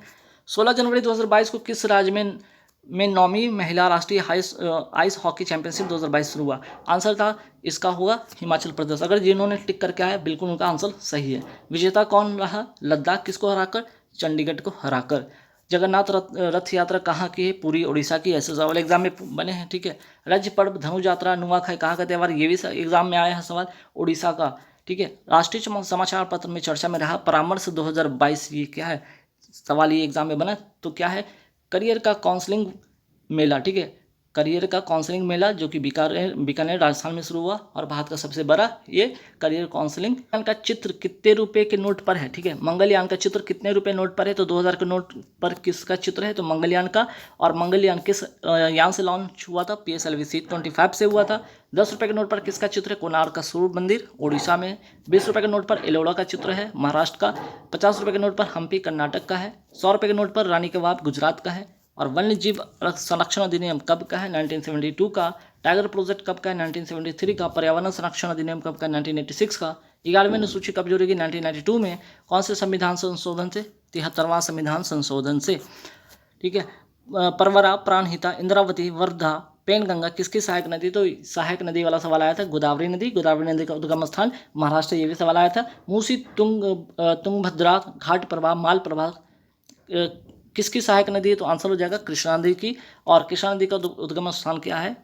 16 जनवरी 2022 को किस राज्य में 9वीं महिला राष्ट्रीय आइस हॉकी चैंपियनशिप 2022 शुरू हुआ। आंसर था इसका होगा हिमाचल प्रदेश। अगर जिन्होंने टिक करके आया बिल्कुल उनका आंसर सही है। विजेता कौन रहा, लद्दाख किसको हराकर, चंडीगढ़ को हराकर। जगन्नाथ रथ यात्रा कहाँ की है, पूरी उड़ीसा की। ऐसे सवाल एग्जाम में बने हैं। ठीक है, राज्य पर्व धनु यात्रा नुआखाई कहाँ का त्यौहार, ये भी एग्जाम में आया है सवाल, उड़ीसा का। ठीक है, राष्ट्रीय समाचार पत्र में चर्चा में रहा परामर्श 2022, ये क्या है सवाल, ये एग्जाम में बना। तो क्या है, करियर का काउंसलिंग मेला। ठीक है, करियर का काउंसलिंग मेला जो कि बीकानेर राजस्थान में शुरू हुआ और भारत का सबसे बड़ा ये करियर काउंसलिंग। का चित्र कितने रुपए के नोट पर है। ठीक है, मंगलयान का चित्र कितने रुपए नोट पर है, तो 2000 के नोट पर किसका चित्र है, तो मंगलयान का। और मंगलयान किस यान से लॉन्च हुआ था, PSLV C-25 से हुआ था। 10 रुपये के नोट पर किसका चित्र है, कोणार्क का सूर्य मंदिर उड़ीसा में। 20 रुपये के नोट पर एलोरा का चित्र है, महाराष्ट्र का। 50 रुपये के नोट पर हम्पी कर्नाटक का है। 100 रुपये के नोट पर रानी के बाग गुजरात का है। और वन्य जीव संरक्षण अधिनियम कब का है, 1972 का। टाइगर प्रोजेक्ट कब का है, 1973 का। पर्यावरण संरक्षण अधिनियम कब का, 1986 का। 11वीं अनुसूची कब जोड़ेगी, 1992 में। कौन से संविधान संशोधन से, 73वां संविधान संशोधन से। ठीक है, परवरा, प्राणहिता, इंद्रावती, वर्धा, पेनगंगा किसकी सहायक नदी, तो सहायक नदी वाला सवाल आया था गोदावरी नदी। गोदावरी नदी का उद्गम स्थान महाराष्ट्र, ये भी सवाल आया था। मूसी तुंगभद्रा घाट प्रवाह माल प्रवाह किसकी सहायक नदी है, तो आंसर हो जाएगा कृष्णा नदी की। और कृष्णा नदी का उद्गम स्थान क्या है,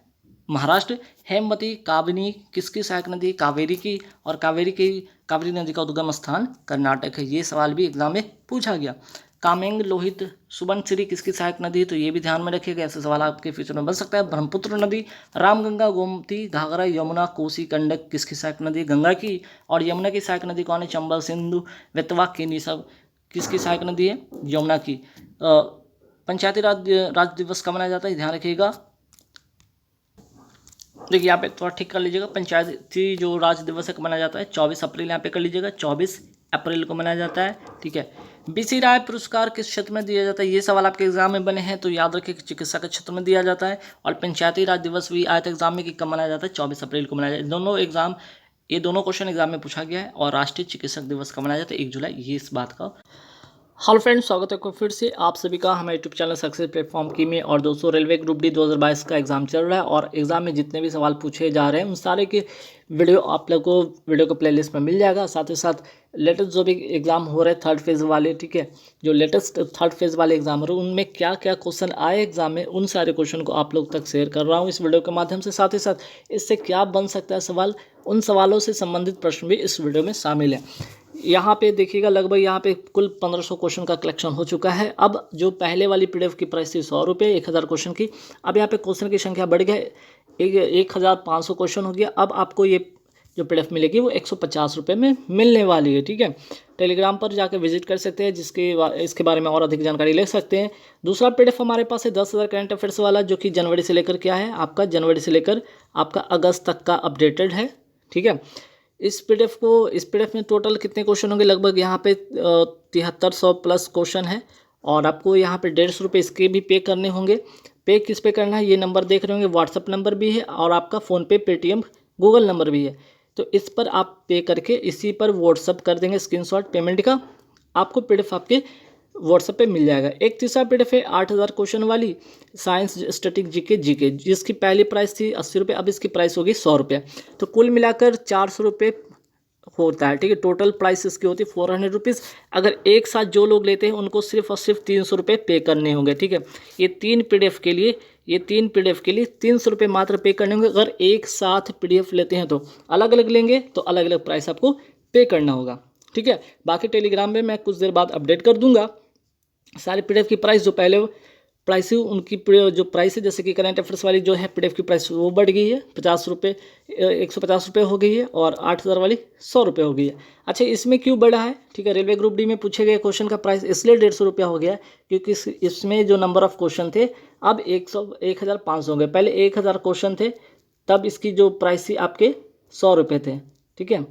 महाराष्ट्र। हेमवती काबिनी किसकी सहायक नदी, कावेरी की। और कावेरी नदी का उद्गम स्थान कर्नाटक है। ये सवाल भी एग्जाम में पूछा गया। कामेंग लोहित सुबनसिरी किसकी सहायक नदी, तो ये भी ध्यान में रखिएगा, ऐसे सवाल आपके फ्यूचर में बन सकता है। ब्रह्मपुत्र नदी, रामगंगा, गोमती, घाघरा, यमुना, कोसी, गंडक किसकी सहायक नदी, गंगा की। और यमुना की सहायक नदी कौन है, चंबल, सिंधु, बेतवा, केनी, सब किसकी सहायक नदी है, यमुना की। पंचायती राज दिवस कब मनाया जाता है, ध्यान रखिएगा। देखिए यहाँ पे थोड़ा ठीक कर लीजिएगा, पंचायती जो राज दिवस है कब मनाया जाता है, 24 अप्रैल यहाँ पे कर लीजिएगा, 24 अप्रैल को मनाया जाता है। ठीक है। बीसी राय पुरस्कार किस क्षेत्र में दिया जाता है, ये सवाल आपके एग्जाम में बने हैं, तो याद रखिए कि चिकित्सा के क्षेत्र में दिया जाता है। और पंचायती राज दिवस भी आया था एग्जाम में कि कब मनाया जाता है, 24 अप्रैल को मनाया जाता है। ये दोनों क्वेश्चन एग्जाम में पूछा गया है। और राष्ट्रीय चिकित्सक दिवस कब मनाया जाता है, 1 जुलाई, ये इस बात का। हेलो फ्रेंड्स, स्वागत है आपको फिर से आप सभी का हमारे यूट्यूब चैनल सक्सेस प्लेटफॉर्म की में। और दोस्तों, रेलवे ग्रुप डी 2022 का एग्जाम चल रहा है और एग्जाम में जितने भी सवाल पूछे जा रहे हैं उन सारे के वीडियो आप लोग को वीडियो के प्लेलिस्ट में मिल जाएगा। साथ ही साथ लेटेस्ट जो भी एग्जाम हो रहे हैं थर्ड फेज़ वाले, ठीक है, जो लेटेस्ट थर्ड फेज़ वाले एग्जाम हो रहे हैं उनमें क्या क्या क्वेश्चन आए एग्जाम में, उन सारे क्वेश्चन को आप लोग तक शेयर कर रहा हूँ इस वीडियो के माध्यम से। साथ ही साथ इससे क्या बन सकता है सवाल, उन सवालों से संबंधित प्रश्न भी इस वीडियो में शामिल है। यहाँ पे देखिएगा, लगभग यहाँ पे कुल 1500 क्वेश्चन का कलेक्शन हो चुका है। अब जो पहले वाली PDF की प्राइस थी 100 रुपये 1000 क्वेश्चन की, अब यहाँ पे क्वेश्चन की संख्या बढ़ गया, 1500 क्वेश्चन हो गया। अब आपको ये जो PDF मिलेगी वो 150 रुपये में मिलने वाली है। ठीक है। टेलीग्राम पर जाकर विजिट कर सकते हैं, इसके बारे में और अधिक जानकारी ले सकते हैं। दूसरा PDF हमारे पास है 10,000 करंट अफेयर्स वाला, जो कि जनवरी से लेकर क्या है आपका, जनवरी से लेकर आपका अगस्त तक का अपडेटेड है। ठीक है। इस PDF में टोटल कितने क्वेश्चन होंगे, लगभग यहाँ पे 7300 प्लस क्वेश्चन है। और आपको यहाँ पे 150 रुपये इसके भी पे करने होंगे। पे किस पे करना है, ये नंबर देख रहे होंगे, व्हाट्सअप नंबर भी है और आपका फ़ोनपे, पेटीएम, गूगल नंबर भी है। तो इस पर आप पे करके इसी पर व्हाट्सअप कर देंगे स्क्रीनशॉट पेमेंट का, आपको PDF आपके व्हाट्सएप पे मिल जाएगा। एक तीसरा PDF है 8000 क्वेश्चन वाली साइंस स्टैटिक जीके, जिसकी पहली प्राइस थी 80 रुपये, अब इसकी प्राइस होगी 100 रुपये। तो कुल मिलाकर 400 रुपये होता है। ठीक है। टोटल प्राइस इसकी होती है 400 रुपीज़। अगर एक साथ जो लोग लेते हैं उनको सिर्फ और सिर्फ 300 रुपये पे करने होंगे। ठीक है। ये तीन PDF के लिए 300 रुपये मात्र पे करने होंगे। अगर एक साथ PDF लेते हैं तो अलग अलग लेंगे, तो अलग अलग प्राइस आपको पे करना होगा। ठीक है। बाकी टेलीग्राम में मैं कुछ देर बाद अपडेट कर दूंगा सारे PDF की प्राइस। जो पहले प्राइस है उनकी जो प्राइस है, जैसे कि करंट अफेयर्स वाली जो है PDF की प्राइस वो बढ़ गई है, 50 रुपये 150 रुपये हो गई है। और 8000 वाली 100 रुपये हो गई है। अच्छा, इसमें क्यों बढ़ा है, ठीक है, रेलवे ग्रुप डी में पूछे गए क्वेश्चन का प्राइस इसलिए 150 रुपया हो गया क्योंकि इसमें जो नंबर ऑफ क्वेश्चन थे अब 1500 हो गए। पहले 1000 क्वेश्चन थे, तब इसकी जो प्राइस थी आपके 100 रुपये थे। ठीक है।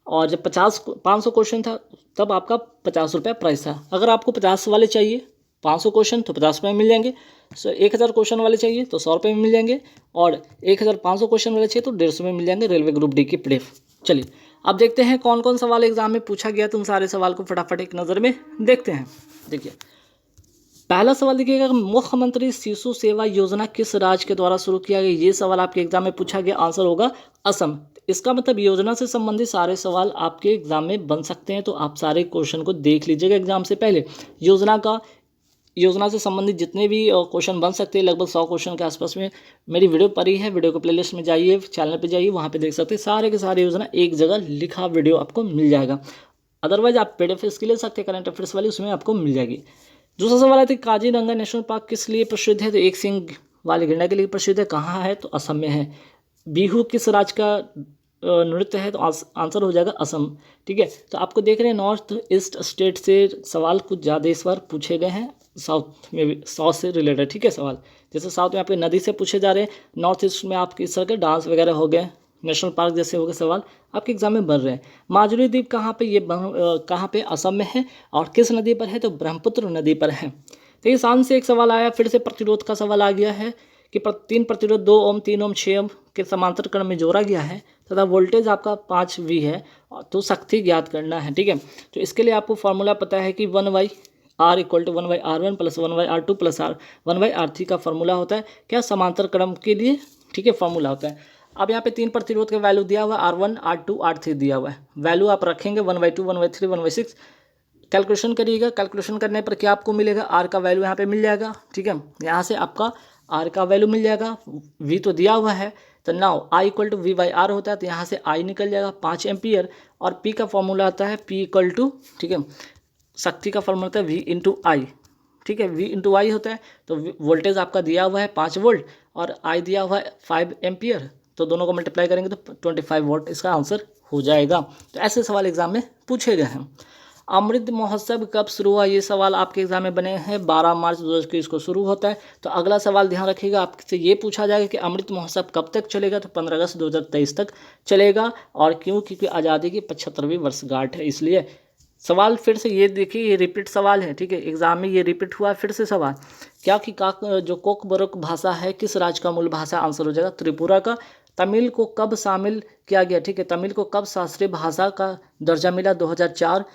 और जब 500 क्वेश्चन था तब आपका 50 रुपया प्राइस था। अगर आपको 50 वाले चाहिए 500 क्वेश्चन तो 50 रुपये में मिल जाएंगे। 1000 क्वेश्चन वाले चाहिए तो 100 रुपये में मिल जाएंगे। और 1500 क्वेश्चन वाले चाहिए तो 150 में मिल जाएंगे रेलवे ग्रुप डी की PDF। चलिए अब देखते हैं कौन कौन सवाल एग्जाम में पूछा गया, तो उन सारे सवाल को फटाफट एक नज़र में देखते हैं। देखिए पहला सवाल देखिएगा, मुख्यमंत्री शिशु सेवा योजना किस राज्य के द्वारा शुरू किया गया, ये सवाल आपके एग्जाम में पूछा गया। आंसर होगा असम। इसका मतलब योजना से संबंधित सारे सवाल आपके एग्जाम में बन सकते हैं, तो आप सारे क्वेश्चन को देख लीजिएगा एग्जाम से पहले। योजना से संबंधित जितने भी क्वेश्चन बन सकते हैं, लगभग 100 क्वेश्चन के आसपास में मेरी वीडियो पड़ी है। वीडियो को प्लेलिस्ट में जाइए, चैनल पे जाइए, वहाँ पे देख सकते हैं सारे के सारे योजना एक जगह लिखा वीडियो आपको मिल जाएगा। अदरवाइज आप PDF इसके ले सकते हैं करंट अफेयर्स वाली, उसमें आपको मिल जाएगी। दूसरा सवाल है काजीरंगा नेशनल पार्क किस लिए प्रसिद्ध है, तो एक सिंह वाली गैंडा के लिए प्रसिद्ध है। कहाँ है, तो असम में है। बिहू किस राज्य का नृत्य है, तो आंसर हो जाएगा असम। ठीक है। तो आपको देख रहे हैं नॉर्थ ईस्ट स्टेट से सवाल कुछ ज़्यादा इस बार पूछे गए हैं, साउथ में भी, साउथ से रिलेटेड। ठीक है। सवाल जैसे साउथ में आपके नदी से पूछे जा रहे हैं, नॉर्थ ईस्ट में आपके इस तरह के डांस वगैरह हो गए, नेशनल पार्क जैसे हो गए सवाल आपके एग्जाम में बन रहे हैं। माजुली द्वीप कहाँ पे, कहाँ पे, असम में है। और किस नदी पर है, तो ब्रह्मपुत्र नदी पर है। तो ये शान से एक सवाल आया, फिर से प्रतिरोध का सवाल आ गया है कि 3 प्रतिरोध 2 ओम 3 ओम 6 ओम के समांतर क्रम में जोड़ा गया है तथा वोल्टेज आपका 5V है, तो शक्ति ज्ञात करना है। ठीक है। तो इसके लिए आपको फार्मूला पता है कि 1/, R equal to 1/R1 plus 1/R2 plus 1/R3 का फॉर्मूला होता है क्या, समांतर क्रम के लिए, ठीक है, फॉर्मूला होता है। अब यहाँ पे 3 प्रतिरोध का वैल्यू दिया हुआ है, R1 R2 R3 दिया हुआ है, वैल्यू आप रखेंगे 1/2 1/3 1/6, कैलकुलेशन करिएगा। कैलकुलेशन करने पर क्या आपको मिलेगा, आर का वैल्यू यहाँ पे मिल जाएगा, ठीक है, यहाँ से आपका आर का वैल्यू मिल जाएगा, वी तो दिया हुआ है, तो now I equal to V/R होता है, तो यहाँ से आई निकल जाएगा 5 एम्पियर, और पी का फॉर्मूला आता है पी इक्वल टू, ठीक है, शक्ति का फॉर्मूला होता है V इंटू आई, ठीक है, V इंटू आई होता है, तो वोल्टेज आपका दिया हुआ है 5 वोल्ट और आई दिया हुआ है 5 एम्पियर, तो दोनों को मल्टीप्लाई करेंगे तो 25 वोल्ट इसका आंसर हो जाएगा। तो ऐसे सवाल एग्जाम में पूछे गए हैं। अमृत महोत्सव कब शुरू हुआ, ये सवाल आपके एग्जाम में बने हैं, 12 मार्च 2021 को शुरू होता है। तो अगला सवाल ध्यान रखिएगा, आपसे ये पूछा जाएगा कि अमृत महोत्सव कब तक चलेगा, तो 15 अगस्त 2023 तक चलेगा। और क्यों, क्योंकि आज़ादी की 75वीं वर्षगांठ है, इसलिए। सवाल फिर से ये देखिए, ये रिपीट सवाल है, ठीक है, एग्जाम में ये रिपीट हुआ फिर से सवाल, क्या कि जो कोकबोरोक भाषा है किस राज्य का मूल भाषा, आंसर हो जाएगा त्रिपुरा का। तमिल को कब शामिल किया गया, ठीक है, तमिल को कब शास्त्रीय भाषा का दर्जा मिला, 2004,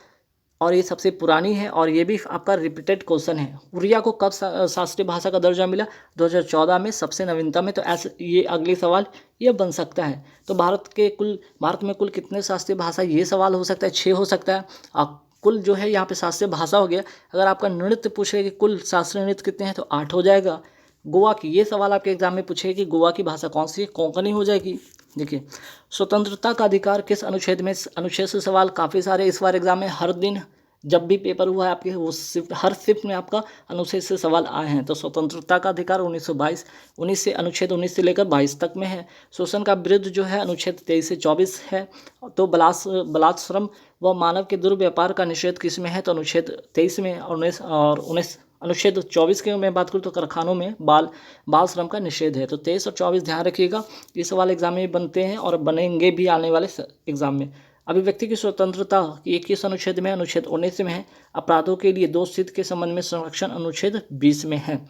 और ये सबसे पुरानी है, और ये भी आपका रिपीटेड क्वेश्चन है। उड़िया को कब शास्त्रीय भाषा का दर्जा मिला, 2014 में, सबसे नवीनतम है। तो ऐसे ये अगले सवाल ये बन सकता है। तो भारत में कुल कितने शास्त्रीय भाषा, ये सवाल हो सकता है, 6 हो सकता है। कुल जो है यहाँ पे शास्त्रीय भाषा हो गया। अगर आपका नृत्य पूछे कि कुल शास्त्रीय नृत्य कितने हैं, तो 8 हो जाएगा। गोवा की, ये सवाल आपके एग्जाम में पूछेगा कि गोवा की भाषा कौन सी है, कोंकणी हो जाएगी। देखिए, स्वतंत्रता का अधिकार किस अनुच्छेद में, अनुच्छेद से सवाल काफ़ी सारे इस बार एग्जाम में, हर दिन जब भी पेपर हुआ है आपके, वो हर शिफ्ट में आपका अनुच्छेद से सवाल आए हैं। तो स्वतंत्रता का अधिकार 19 से अनुच्छेद 19 से लेकर 22 तक में है। शोषण का विरुद्ध जो है अनुच्छेद 23 से 24 है। तो बलात्श्रम व मानव के दुर्व्यापार का निषेध किस में है, तो अनुच्छेद 23 में, और 19 अनुच्छेद 24 के मैं बात करूँ तो कारखानों में बाल श्रम का निषेध है। तो 23 और 24 ध्यान रखिएगा, ये सवाल एग्जाम में बनते हैं और बनेंगे भी आने वाले एग्जाम में। अभिव्यक्ति की स्वतंत्रता की 21 अनुच्छेद में, अनुच्छेद 19 में है। अपराधों के लिए दोषसिद्ध के संबंध में संरक्षण अनुच्छेद 20 में है।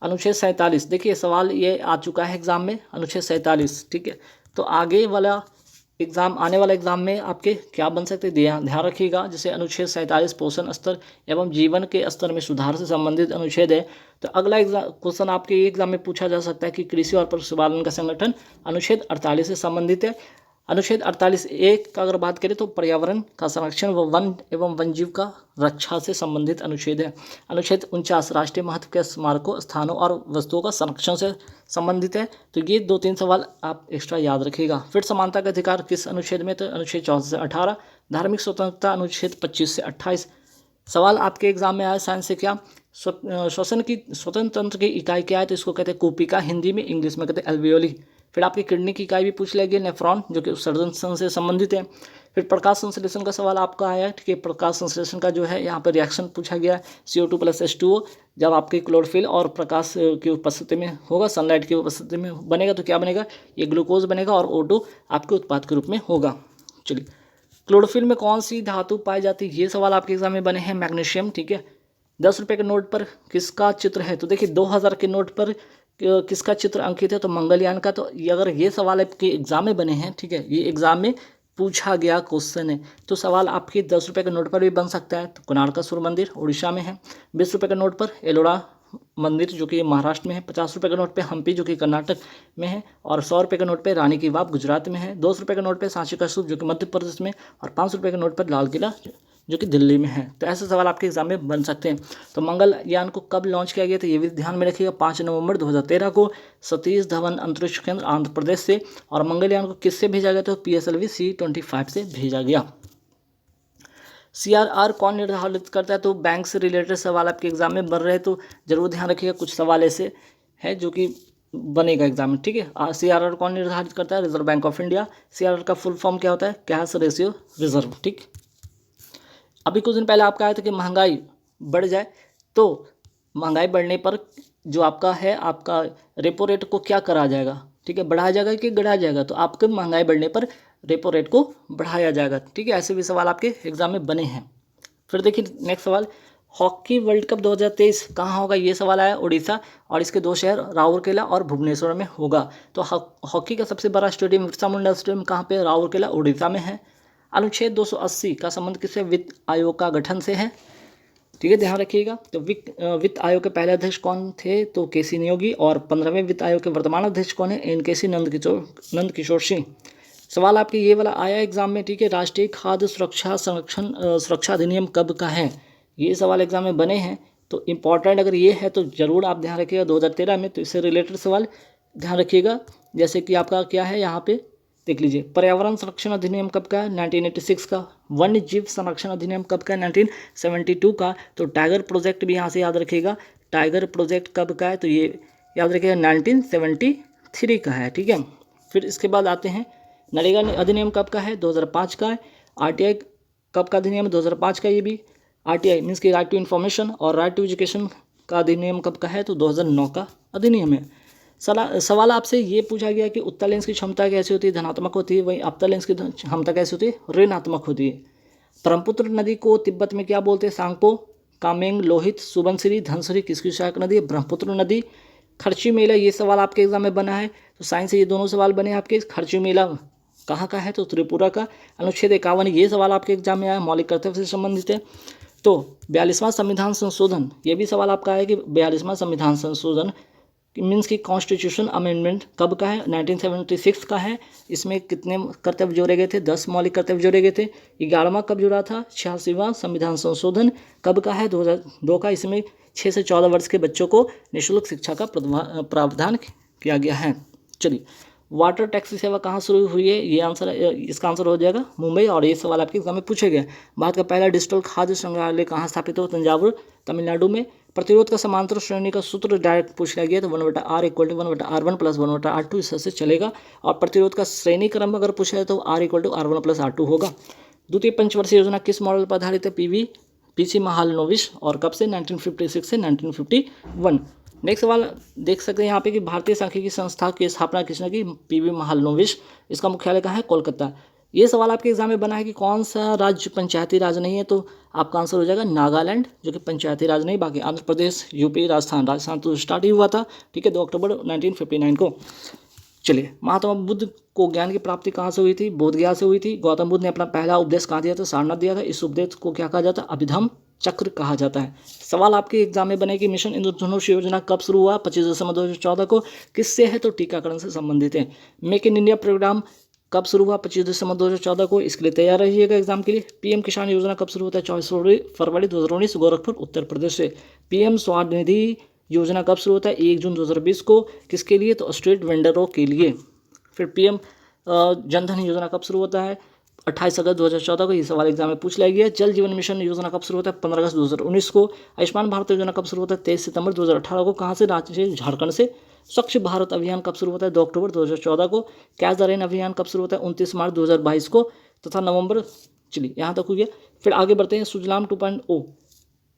अनुच्छेद 47, देखिए सवाल ये आ चुका है एग्जाम में, अनुच्छेद 47, ठीक है। तो आगे वाला एग्जाम, आने वाला एग्जाम में आपके क्या बन सकते हैं, ध्यान रखिएगा। जैसे अनुच्छेद 47 पोषण स्तर एवं जीवन के स्तर में सुधार से संबंधित अनुच्छेद है। तो अगला एग्जाम क्वेश्चन आपके एग्जाम में पूछा जा सकता है कि कृषि और पशुपालन का संगठन, अनुच्छेद 48 से संबंधित है। अनुच्छेद 48(1) का अगर बात करें तो पर्यावरण का संरक्षण व वन एवं वन्यजीव का रक्षा से संबंधित अनुच्छेद है। अनुच्छेद 49 राष्ट्रीय महत्व के स्मारकों, स्थानों और वस्तुओं का संरक्षण से संबंधित है। तो ये 2-3 सवाल आप एक्स्ट्रा याद रखिएगा। फिर समानता का अधिकार किस अनुच्छेद में, तो अनुच्छेद 14 से 18। धार्मिक स्वतंत्रता अनुच्छेद 25 से 28। सवाल आपके एग्जाम में आया साइंस से, क्या श्वसन की स्वतंत्र तंत्र की इकाई क्या है, तो इसको कहते हैं कूपिका, हिंदी में, इंग्लिश में कहते हैं एल्वियोली। फिर आपकी किडनी की इकाई भी पूछ लेगी, नेफ्रॉन, जो कि उत्सर्जन से संबंधित है। फिर प्रकाश संश्लेषण का सवाल आपका आया, ठीक है, प्रकाश संश्लेषण का जो है यहाँ पर रिएक्शन पूछा गया है, CO2 + H2O, जब आपके क्लोरोफिल और प्रकाश की उपस्थिति में होगा, सनलाइट की उपस्थिति में बनेगा, तो क्या बनेगा, ये ग्लूकोज बनेगा और O2 आपके उत्पाद के रूप में होगा। चलिए, क्लोरोफिल में कौन सी धातु पाई जाती है, ये सवाल आपके एग्जाम में बने हैं, मैग्नीशियम, ठीक है। 10 रुपये के नोट पर किसका चित्र है, तो देखिए 2000 के नोट पर किसका चित्र अंकित है, तो मंगलयान का। तो अगर ये सवाल आपके एग्जाम में बने हैं, ठीक है, ये एग्जाम में पूछा गया क्वेश्चन है, तो सवाल आपके 10 रुपये के नोट पर भी बन सकता है। तो कोणार्क मंदिर उड़ीसा में है। 20 रुपये के नोट पर एलोरा मंदिर, जो कि महाराष्ट्र में है। 50 रुपये के नोट पे हम्पी, जो कि कर्नाटक में है। और 100 रुपये के नोट पे रानी की वाव, गुजरात में है। 200 रुपये के नोट पे सांची का स्तूप, जो कि मध्य प्रदेश में। और 500 रुपये के नोट पर लाल किला, जो कि दिल्ली में है। तो ऐसे सवाल आपके एग्जाम में बन सकते हैं। तो मंगलयान को कब लॉन्च किया गया था, ये भी ध्यान में रखिएगा, 5 नवंबर 2013 को सतीश धवन अंतरिक्ष केंद्र, आंध्र प्रदेश से। और मंगलयान को किससे भेजा गया, तो PSLV C-25 से भेजा गया। CRR कौन निर्धारित करता है, तो बैंक से रिलेटेड सवाल आपके एग्जाम में बन रहे हैं, तो जरूर ध्यान रखिएगा। कुछ सवाल ऐसे हैं जो कि बनेगा एग्जाम में, ठीक है। CRR कौन निर्धारित करता है, reserve bank of India. CRR का फुल फॉर्म क्या होता है, कैश रेशियो रिजर्व, ठीक। अभी कुछ दिन पहले आपका आया था कि महंगाई बढ़ जाए, तो महंगाई बढ़ने पर जो आपका है, आपका रेपो रेट को क्या करा जाएगा, ठीक है, बढ़ाया जाएगा कि घटाया जाएगा। तो आपके महंगाई बढ़ने पर रेपो रेट को बढ़ाया जाएगा, ठीक है। ऐसे भी सवाल आपके एग्जाम में बने हैं। फिर देखिए नेक्स्ट सवाल, हॉकी वर्ल्ड कप 2023 कहाँ होगा, ये सवाल आया, उड़ीसा। और इसके 2 शहर राउरकेला और भुवनेश्वर में होगा। तो हॉकी का सबसे बड़ा स्टेडियम बिरसा मुंडा स्टेडियम कहाँ पे, राउरकेला, उड़ीसा में है। अनुच्छेद 280 का संबंध किससे, वित्त आयोग का गठन से है, ठीक है, ध्यान रखिएगा। तो वित्त आयोग के पहले अध्यक्ष कौन थे? तो केसी नियोगी। और 15वें वित्त आयोग के वर्तमान अध्यक्ष कौन है? NKC नंदकिशोर सिंह। सवाल आपके ये वाला आया एग्जाम में, ठीक है। राष्ट्रीय खाद्य सुरक्षा अधिनियम कब का है? ये सवाल एग्जाम में बने हैं, तो इम्पॉर्टेंट अगर ये है तो ज़रूर आप ध्यान रखिएगा 2013 में। तो इससे रिलेटेड सवाल ध्यान रखिएगा। जैसे कि आपका क्या है यहाँ पे देख लीजिए, पर्यावरण संरक्षण अधिनियम कब का है? 1986 का। वन्य जीव संरक्षण अधिनियम कब का है? 1972 का। तो टाइगर प्रोजेक्ट भी यहाँ से याद रखिएगा, टाइगर प्रोजेक्ट कब का है? तो ये याद रखिएगा 1973 का है, ठीक है। फिर इसके बाद आते हैं नरेगा अधिनियम कब का है? 2005 का है। RTI कब का अधिनियम? 2005 का। ये भी RTI मीन्स की राइट टू इन्फॉर्मेशन और राइट टू एजुकेशन का अधिनियम कब का है? तो 2009 का अधिनियम है। सवाल आपसे ये पूछा गया कि उत्तल लेंस की क्षमता कैसी होती है? धनात्मक होती है। वहीं अवतल लेंस की क्षमता कैसी होती है? ऋणात्मक होती है। ब्रह्मपुत्र नदी को तिब्बत में क्या बोलते हैं? सांगपो, कामेंग, लोहित, सुबनसिरी, धनसिरी किसकी सहायक नदी है? ब्रह्मपुत्र नदी। खर्ची मेला, ये सवाल आपके एग्जाम में बना है, तो साइंस से ये दोनों सवाल बने आपके। खर्ची मेला कहाँ का है? तो त्रिपुरा का। अनुच्छेद 51, ये सवाल आपके एग्जाम में आया, मौलिक कर्तव्य से संबंधित है। तो 42वां संविधान संशोधन, ये भी सवाल आपका है कि 42वां संविधान संशोधन मीन्स की कॉन्स्टिट्यूशन अमेंडमेंट कब का है? 1976 का है। इसमें कितने कर्तव्य जोड़े गए थे? 10 मौलिक कर्तव्य जोड़े गए थे। 11वां कब जुड़ा था? 86वां संविधान संशोधन कब का है? 2002 का। इसमें 6 से 14 वर्ष के बच्चों को निःशुल्क शिक्षा का प्रावधान किया गया है। चलिए, वाटर टैक्सी सेवा कहाँ शुरू हुई है? ये आंसर, इसका आंसर हो जाएगा मुंबई। और ये सवाल आपके एग्जाम में पूछे गए। भारत का पहला डिजिटल खाद्य संग्रहालय कहाँ स्थापित हो? तंजावुर, तमिलनाडु में। प्रतिरोध का समांतर श्रेणी का सूत्र डायरेक्ट पूछा गया, तो 1/r = 1/r1 + 1/r2 इस से चलेगा। और प्रतिरोध का श्रेणी क्रम अगर पूछा है तो r = r1 + r2 होगा। द्वितीय पंचवर्षीय योजना किस मॉडल पर आधारित है? PC महालनोबिस। और कब से? 1956 से 1951। नेक्स्ट सवाल देख सकते हैं यहाँ पे कि भारतीय सांख्यिकी संस्था की स्थापना किसने की? PV महालनोबिस। इसका मुख्यालय कहाँ है? कोलकाता। ये सवाल आपके एग्जाम में बना है कि कौन सा राज्य पंचायती राज नहीं है? तो आपका आंसर हो जाएगा नागालैंड, जो कि पंचायती राज नहीं। बाकी आंध्र प्रदेश, यूपी, राजस्थान तो स्टार्ट ही हुआ था, ठीक है, 2 अक्टूबर 1959 को। चलिए, महात्मा बुद्ध को ज्ञान की प्राप्ति कहाँ से हुई थी? बोधगया से हुई थी। गौतम बुद्ध ने अपना पहला उपदेश कहाँ दिया था? सारनाथ दिया था। इस उपदेश को क्या कहा जाता है? अभिधम चक्र कहा जाता है। सवाल आपके एग्जाम में बने कि मिशन इंद्रधनुष योजना कब शुरू हुआ? 25 दिसंबर 2014 को। किससे है? तो टीकाकरण से संबंधित है। मेक इन इंडिया प्रोग्राम कब शुरू हुआ? 25 दिसंबर 2014 को। इसके लिए तैयार रहिएगा एग्जाम के लिए। PM किसान योजना कब शुरू होता है? 24 फरवरी 2019, गोरखपुर, उत्तर प्रदेश से। PM स्वानिधि योजना कब शुरू होता है? 1 जून 2020 को। किसके लिए? तो स्ट्रीट वेंडरों के लिए। फिर PM जनधन योजना कब शुरू होता है? 28 अगस्त 2014 को। ये सवाल एग्जाम में पूछ लिया गया। जल जीवन मिशन योजना कब शुरू होता है? 15 अगस्त 2019 को। आयुष्मान भारत योजना कब शुरू होता है? 23 सितंबर 2018 को। कहाँ से? राज्य से, झारखंड से। स्वच्छ भारत अभियान कब शुरू होता है? 2 अक्टूबर 2014 को। कैच द रेन अभियान कब शुरू होता है? 29 मार्च 2022 को तथा नवंबर। चलिए, यहाँ तक हो गया। फिर आगे बढ़ते हैं। सुजलाम 2.0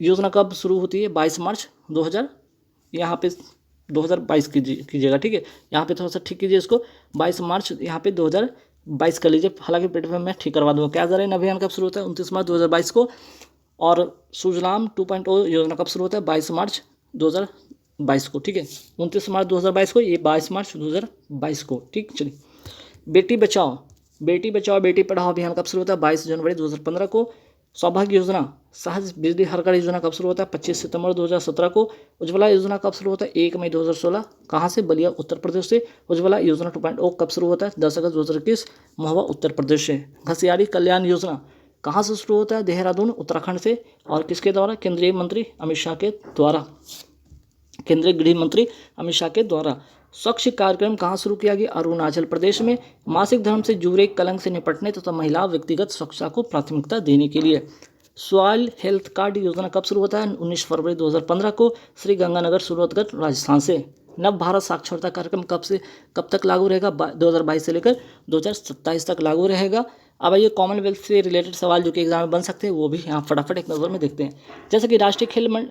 योजना कब शुरू होती है? 22 मार्च 2000, यहाँ पे 2022 कीजिएगा, ठीक है। यहाँ पे थोड़ा सा ठीक कीजिए इसको, 22 मार्च यहाँ पे 2022 कर लीजिए। हालांकि पेट में मैं ठीक करवा दूँगा। कैच द रेन अभियान कब शुरू होता है? 29 मार्च 2022 को। और सुजलाम 2.0 योजना कब शुरू होता है? 22 मार्च 2022 को, ठीक है। 29 मार्च 2022 को, ये 22 मार्च 2022 को, ठीक। चलिए, बेटी बचाओ बेटी पढ़ाओ अभियान कब शुरू होता है? 22 जनवरी 2015 को। सौभाग्य योजना, सहज बिजली हर घर योजना कब शुरू होता है? 25 सितंबर 2017 को। उज्ज्वला योजना कब शुरू होता है? 1 मई 2016। कहाँ से? बलिया, उत्तर प्रदेश से। उज्ज्वला योजना 2.0 कब शुरू होता है? 10 अगस्त 2021, महुआ, उत्तर प्रदेश से। घसियारी कल्याण योजना कहाँ से शुरू होता है? देहरादून, उत्तराखंड से। और किसके द्वारा? केंद्रीय मंत्री अमित शाह के द्वारा, केंद्रीय गृह मंत्री अमित शाह के द्वारा। स्वच्छ कार्यक्रम कहाँ शुरू किया गया? अरुणाचल प्रदेश में। मासिक धर्म से जुड़े कलंक से निपटने तथा महिला व्यक्तिगत स्वच्छता को प्राथमिकता देने के लिए। सॉइल हेल्थ कार्ड योजना कब शुरू होता है? 19 फरवरी 2015 को। श्री गंगानगर, सूरतगढ़, राजस्थान से। नव भारत साक्षरता कार्यक्रम कब तक लागू रहेगा? 2022 से लेकर 2027 तक लागू रहेगा। अब ये कॉमनवेल्थ से रिलेटेड सवाल जो कि एग्जाम में बन सकते हैं, वो भी यहाँ फटाफट एक नज़र में देखते हैं। जैसे कि राष्ट्रमंडल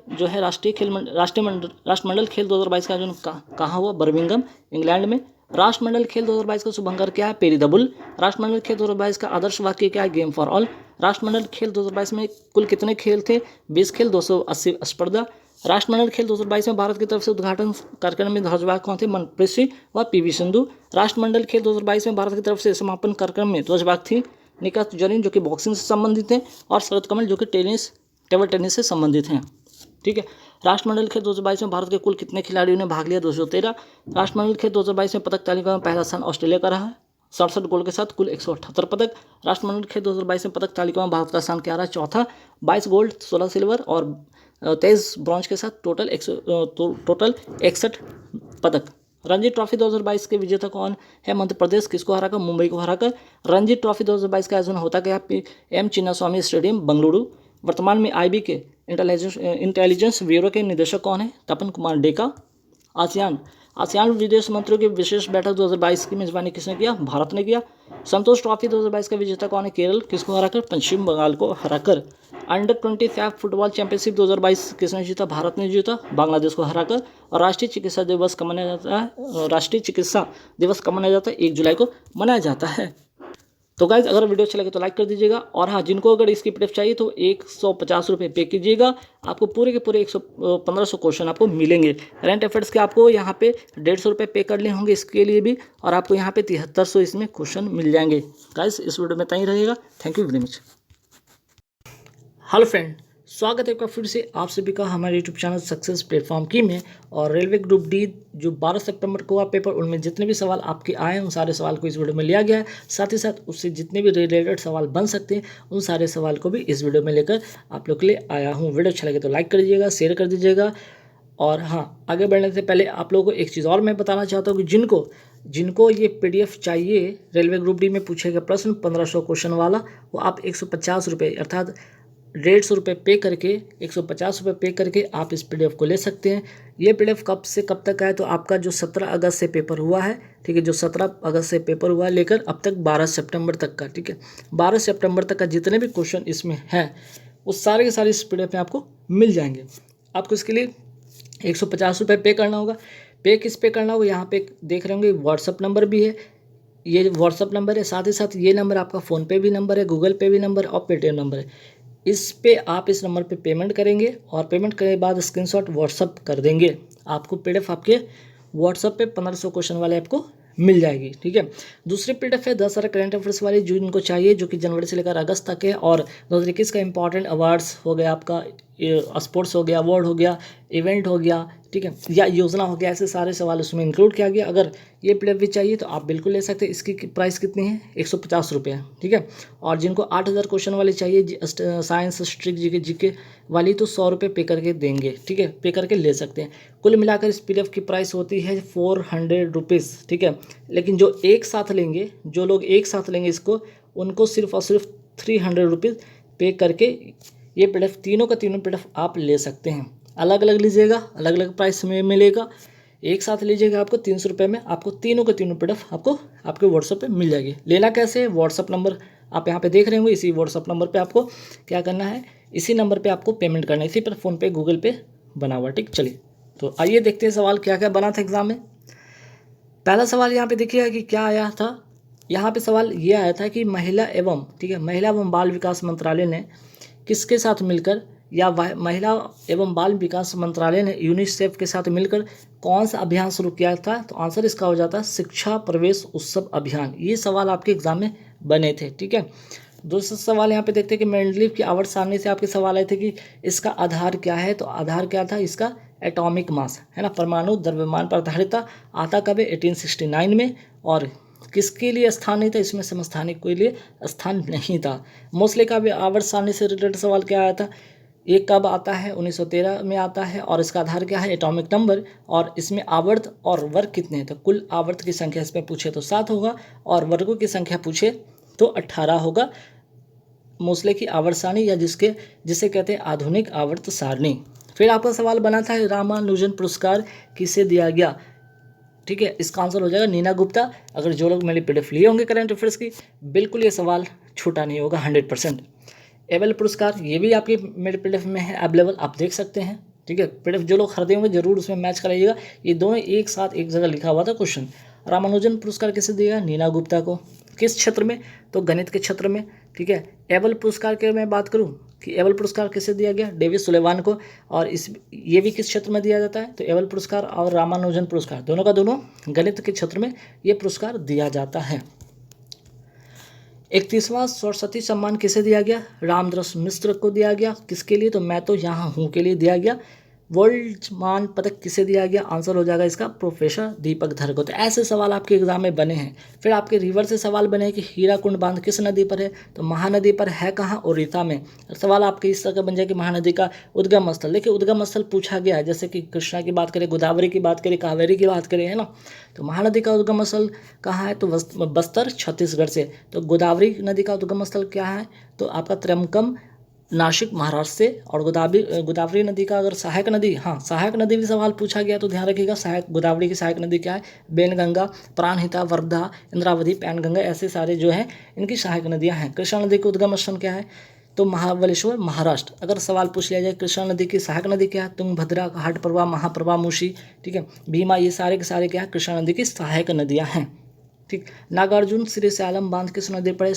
खेल 2022 का आयोजन कहाँ हुआ? बर्मिंघम, इंग्लैंड में। राष्ट्रमंडल खेल 2022 का शुभंकर क्या है? Peri the bull. राष्ट्रमंडल खेल 2022 का आदर्श वाक्य क्या है? Game for all. राष्ट्रमंडल खेल 2022 में कुल कितने खेल थे? 20 खेल, 280 स्पर्धा। राष्ट्रमंडल खेल 2022 में भारत की तरफ से उद्घाटन कार्यक्रम में ध्वजवाहक कौन थे? मनप्रीत सिंह व PV सिंधु। राष्ट्रमंडल खेल 2022 में भारत की तरफ से समापन कार्यक्रम में ध्वजवाहक थी निका जरीन, जो कि बॉक्सिंग से संबंधित है, और शरद कमल, जो कि टेबल टेनिस से संबंधित हैं। ठीक है। राष्ट्रमंडल खेल 2022 में भारत के कुल कितने खिलाड़ियों ने भाग लिया? 213। राष्ट्रमंडल खेल 2022 में पदक तालिका में पहला स्थान ऑस्ट्रेलिया का रहा है 67 गोल के साथ, कुल 178 पदक। राष्ट्रमंडल खेल 2022 में पदक तालिका में भारत का स्थान क्या रहा? चौथा, 22 गोल्ड, 16 सिल्वर और 23 ब्रॉन्ज के साथ टोटल 61 पदक। रणजी ट्रॉफी 2022 के विजेता कौन है? मध्य प्रदेश। किसको हराकर? मुंबई को हराकर। रणजी ट्रॉफी 2022 का आयोजन होता गया एम चिन्नास्वामी स्टेडियम, बेंगलुरु। वर्तमान में आईबी के इंटेलिजेंस ब्यूरो के निदेशक कौन है? तपन कुमार डेका। आसियान विदेश मंत्रियों की विशेष बैठक 2022 की मेजबानी किसने किया? भारत ने किया। संतोष ट्रॉफी 2022 का विजेता कौन है? केरल। किसको हराकर? पश्चिम बंगाल को हराकर। अंडर 25 फुटबॉल चैंपियनशिप 2022 किसने जीता? भारत ने जीता, बांग्लादेश को हराकर। और राष्ट्रीय चिकित्सा दिवस कब मनाया जाता है? राष्ट्रीय चिकित्सा दिवस कब मनाया जाता है? 1 जुलाई को मनाया जाता है। तो गाइज अगर वीडियो अच्छा लगे तो लाइक कर दीजिएगा, और हाँ, जिनको अगर इसकी पीडीएफ चाहिए तो 150 रुपये पे कीजिएगा, आपको पूरे के पूरे 1500 क्वेश्चन आपको मिलेंगे। करंट अफेयर्स के आपको यहाँ पे 150 रुपये पे करने होंगे इसके लिए भी, और आपको यहाँ पे 7300 इसमें क्वेश्चन मिल जाएंगे। गाइज इस वीडियो में इतना ही रहेगा। Thank you very much. Hello friend, स्वागत है आपका फिर से आप सभी का हमारे यूट्यूब चैनल सक्सेस प्लेटफॉर्म की में। और रेलवे ग्रुप डी जो 12 सितंबर को हुआ पेपर, उनमें जितने भी सवाल आपके आए हैं उन सारे सवाल को इस वीडियो में लिया गया है। साथ ही साथ उससे जितने भी रिलेटेड सवाल बन सकते हैं उन सारे सवाल को भी इस वीडियो में लेकर आप लोग के लिए आया हूँ। वीडियो अच्छा लगे तो लाइक कर दीजिएगा, शेयर कर दीजिएगा। और हाँ, आगे बढ़ने से पहले आप लोगों को एक चीज़ और मैं बताना चाहता हूँ कि जिनको ये पीडीएफ चाहिए रेलवे ग्रुप डी में पूछे गए प्रश्न 1500 क्वेश्चन वाला, वो आप 150 रुपये अर्थात 150 रुपये पे करके 150 रुपये पे करके आप इस पीडीएफ को ले सकते हैं। ये पीडीएफ कब से कब तक है? तो आपका जो 17 अगस्त से पेपर हुआ है, ठीक है, जो 17 अगस्त से पेपर हुआ है लेकर अब तक 12 सितंबर तक का, ठीक है, 12 सितंबर तक का जितने भी क्वेश्चन इसमें हैं वो सारे के सारे इस पीडीएफ में आपको मिल जाएंगे। आपको इसके लिए 150 रुपये पे करना होगा। पे किस पे करना होगा? यहाँ पे देख रहे होंगे व्हाट्सअप नंबर भी है, ये व्हाट्सअप नंबर है। साथ ही साथ ये नंबर आपका फ़ोनपे भी नंबर है, गूगल पे भी नंबर और पेटीएम नंबर है। इस पे आप इस नंबर पे पेमेंट करेंगे और पेमेंट करने के बाद स्क्रीनशॉट व्हाट्सअप कर देंगे। आपको पीडीएफ आपके व्हाट्सअप पे 1500 क्वेश्चन वाले आपको मिल जाएगी। ठीक है। दूसरी पीडीएफ है 10 सारे करंट अफेयर्स वाली जो इनको चाहिए, जो कि जनवरी से लेकर अगस्त तक है। और 2021 का इंपॉर्टेंट अवार्ड्स हो गया, आपका स्पोर्ट्स हो गया, अवार्ड हो गया, इवेंट हो गया, ठीक है, या योजना हो गया, ऐसे सारे सवाल उसमें इंक्लूड किया गया। अगर ये पीडीएफ भी चाहिए तो आप बिल्कुल ले सकते हैं। इसकी प्राइस कितनी है? 150 रुपये है। ठीक है। और जिनको 8000 क्वेश्चन वाली चाहिए, साइंस, हिस्ट्री, जीके वाली, तो 100 रुपये पे करके देंगे। ठीक है, पे करके ले सकते हैं। कुल मिलाकर इस पीडीएफ की प्राइस होती है 400 रुपीज़। ठीक है। लेकिन जो एक साथ लेंगे, जो लोग एक साथ लेंगे इसको, उनको सिर्फ और सिर्फ 300 रुपीज़ पे करके ये पीडीएफ, तीनों का तीनों पीडीएफ आप ले सकते हैं। अलग अलग लीजिएगा, अलग अलग प्राइस में मिलेगा। एक साथ लीजिएगा आपको 300 रुपये में, आपको तीनों के तीनों पीडीएफ आपको आपके व्हाट्सएप पे मिल जाएगी। लेना कैसे है? व्हाट्सएप नंबर आप यहाँ पे देख रहे होंगे, इसी व्हाट्सएप नंबर पे आपको क्या करना है, इसी नंबर पे आपको पेमेंट करना है। इसी पर फ़ोनपे, गूगल पे बना हुआ। ठीक, चलिए तो आइए देखते हैं सवाल क्या क्या बना था एग्जाम में। पहला सवाल यहाँ पे देखिएगा कि क्या आया था। यहाँ पे सवाल ये आया था कि महिला एवं बाल विकास मंत्रालय ने किसके साथ मिलकर, या महिला एवं बाल विकास मंत्रालय ने यूनिसेफ के साथ मिलकर कौन सा अभियान शुरू किया था? तो आंसर इसका हो जाता है शिक्षा प्रवेश उत्सव अभियान। ये सवाल आपके एग्जाम में बने थे। ठीक है। दूसरा सवाल यहाँ पे देखते हैं कि मेंडलीव की आवर्त सारणी से आपके सवाल आए थे कि इसका आधार क्या है? तो आधार क्या था इसका? एटॉमिक मास, है ना, परमाणु द्रव्यमान पर आधारित था। आता कब है? 1869 में। और किसके लिए स्थान नहीं था इसमें? समस्थानिक के लिए स्थान नहीं था। मोस्टली का भी आवर्त सारणी से रिलेटेड सवाल क्या आया था? ये कब आता है? 1913 में आता है। और इसका आधार क्या है? Atomic number. और इसमें आवर्त और वर्ग कितने हैं? तो कुल आवर्त की संख्या इसमें पूछे तो 7 होगा, और वर्गों की संख्या पूछे तो 18 होगा। मोस्ले की आवर्त सारणी, या जिसे कहते हैं आधुनिक आवर्त सारणी। फिर आपका सवाल बना था रामानुजन पुरस्कार किसे दिया गया? ठीक है, इसका आंसर हो जाएगा नीना गुप्ता। अगर जो लोग मेरी पीडीएफ लिए होंगे करंट अफेयर्स की, बिल्कुल ये सवाल छूटा नहीं होगा 100%। एबल पुरस्कार, ये भी आपकी मेरे पीडीएफ में है अवेलेबल, आप देख सकते हैं। ठीक है, पीडीएफ जो लोग खरीदे होंगे जरूर उसमें मैच कराइएगा। ये दोनों एक साथ एक जगह लिखा हुआ था क्वेश्चन। रामानुजन पुरस्कार किसे दिया? नीना गुप्ता को। किस क्षेत्र में? तो गणित के क्षेत्र में। ठीक है। एबल पुरस्कार की मैं बात करूं कि एबल पुरस्कार किसे दिया गया? डेविड सुलेवान को। और ये भी किस क्षेत्र में दिया जाता है? तो एबल पुरस्कार और रामानुजन पुरस्कार दोनों का दोनों गणित के क्षेत्र में ये पुरस्कार दिया जाता है। 31वां सरस्वती सम्मान किसे दिया गया? रामदास मिश्र को दिया गया। किसके लिए? तो मैं तो यहाँ हूँ के लिए दिया गया। वोल्ट्जमान पदक किसे दिया गया? आंसर हो जाएगा इसका प्रोफेसर दीपक धर को। तो ऐसे सवाल आपके एग्जाम में बने हैं। फिर आपके रिवर से सवाल बने कि हीराकुंड बांध किस नदी पर है? तो महानदी पर है। कहाँ? ओडिशा में। सवाल आपके इस तरह का बन जाए कि महानदी का उद्गम स्थल। देखिए उद्गम स्थल पूछा गया है, जैसे कि कृष्णा की बात करें, गोदावरी की बात करें, कावेरी की बात करें, है ना। तो महानदी का उद्गम स्थल कहाँ है? तो बस्तर छत्तीसगढ़ से। तो गोदावरी नदी का उद्गम स्थल क्या है? तो आपका त्रयंबकम नासिक महाराष्ट्र से। और गोदावरी नदी का अगर सहायक नदी, हाँ सहायक नदी भी सवाल पूछा गया तो ध्यान रखिएगा। सहायक गोदावरी की सहायक नदी क्या है? बेनगंगा, प्राणहिता, वर्धा, इंद्रावती, पैनगंगा, ऐसे सारे जो हैं इनकी सहायक नदियाँ हैं। कृष्णा नदी का उद्गम स्थल क्या है? तो महाबलेश्वर महाराष्ट्र। अगर सवाल पूछ लिया जाए कृष्णा नदी की सहायक नदी क्या है? तुंगभद्रा, घाटप्रभा, महाप्रभा, मूसी, ठीक है, भीमा, ये सारे के सारे क्या है? कृष्णा नदी की सहायक नदियाँ हैं। ठीक। नागार्जुन श्रीशैलम बांध किस नदी पर है?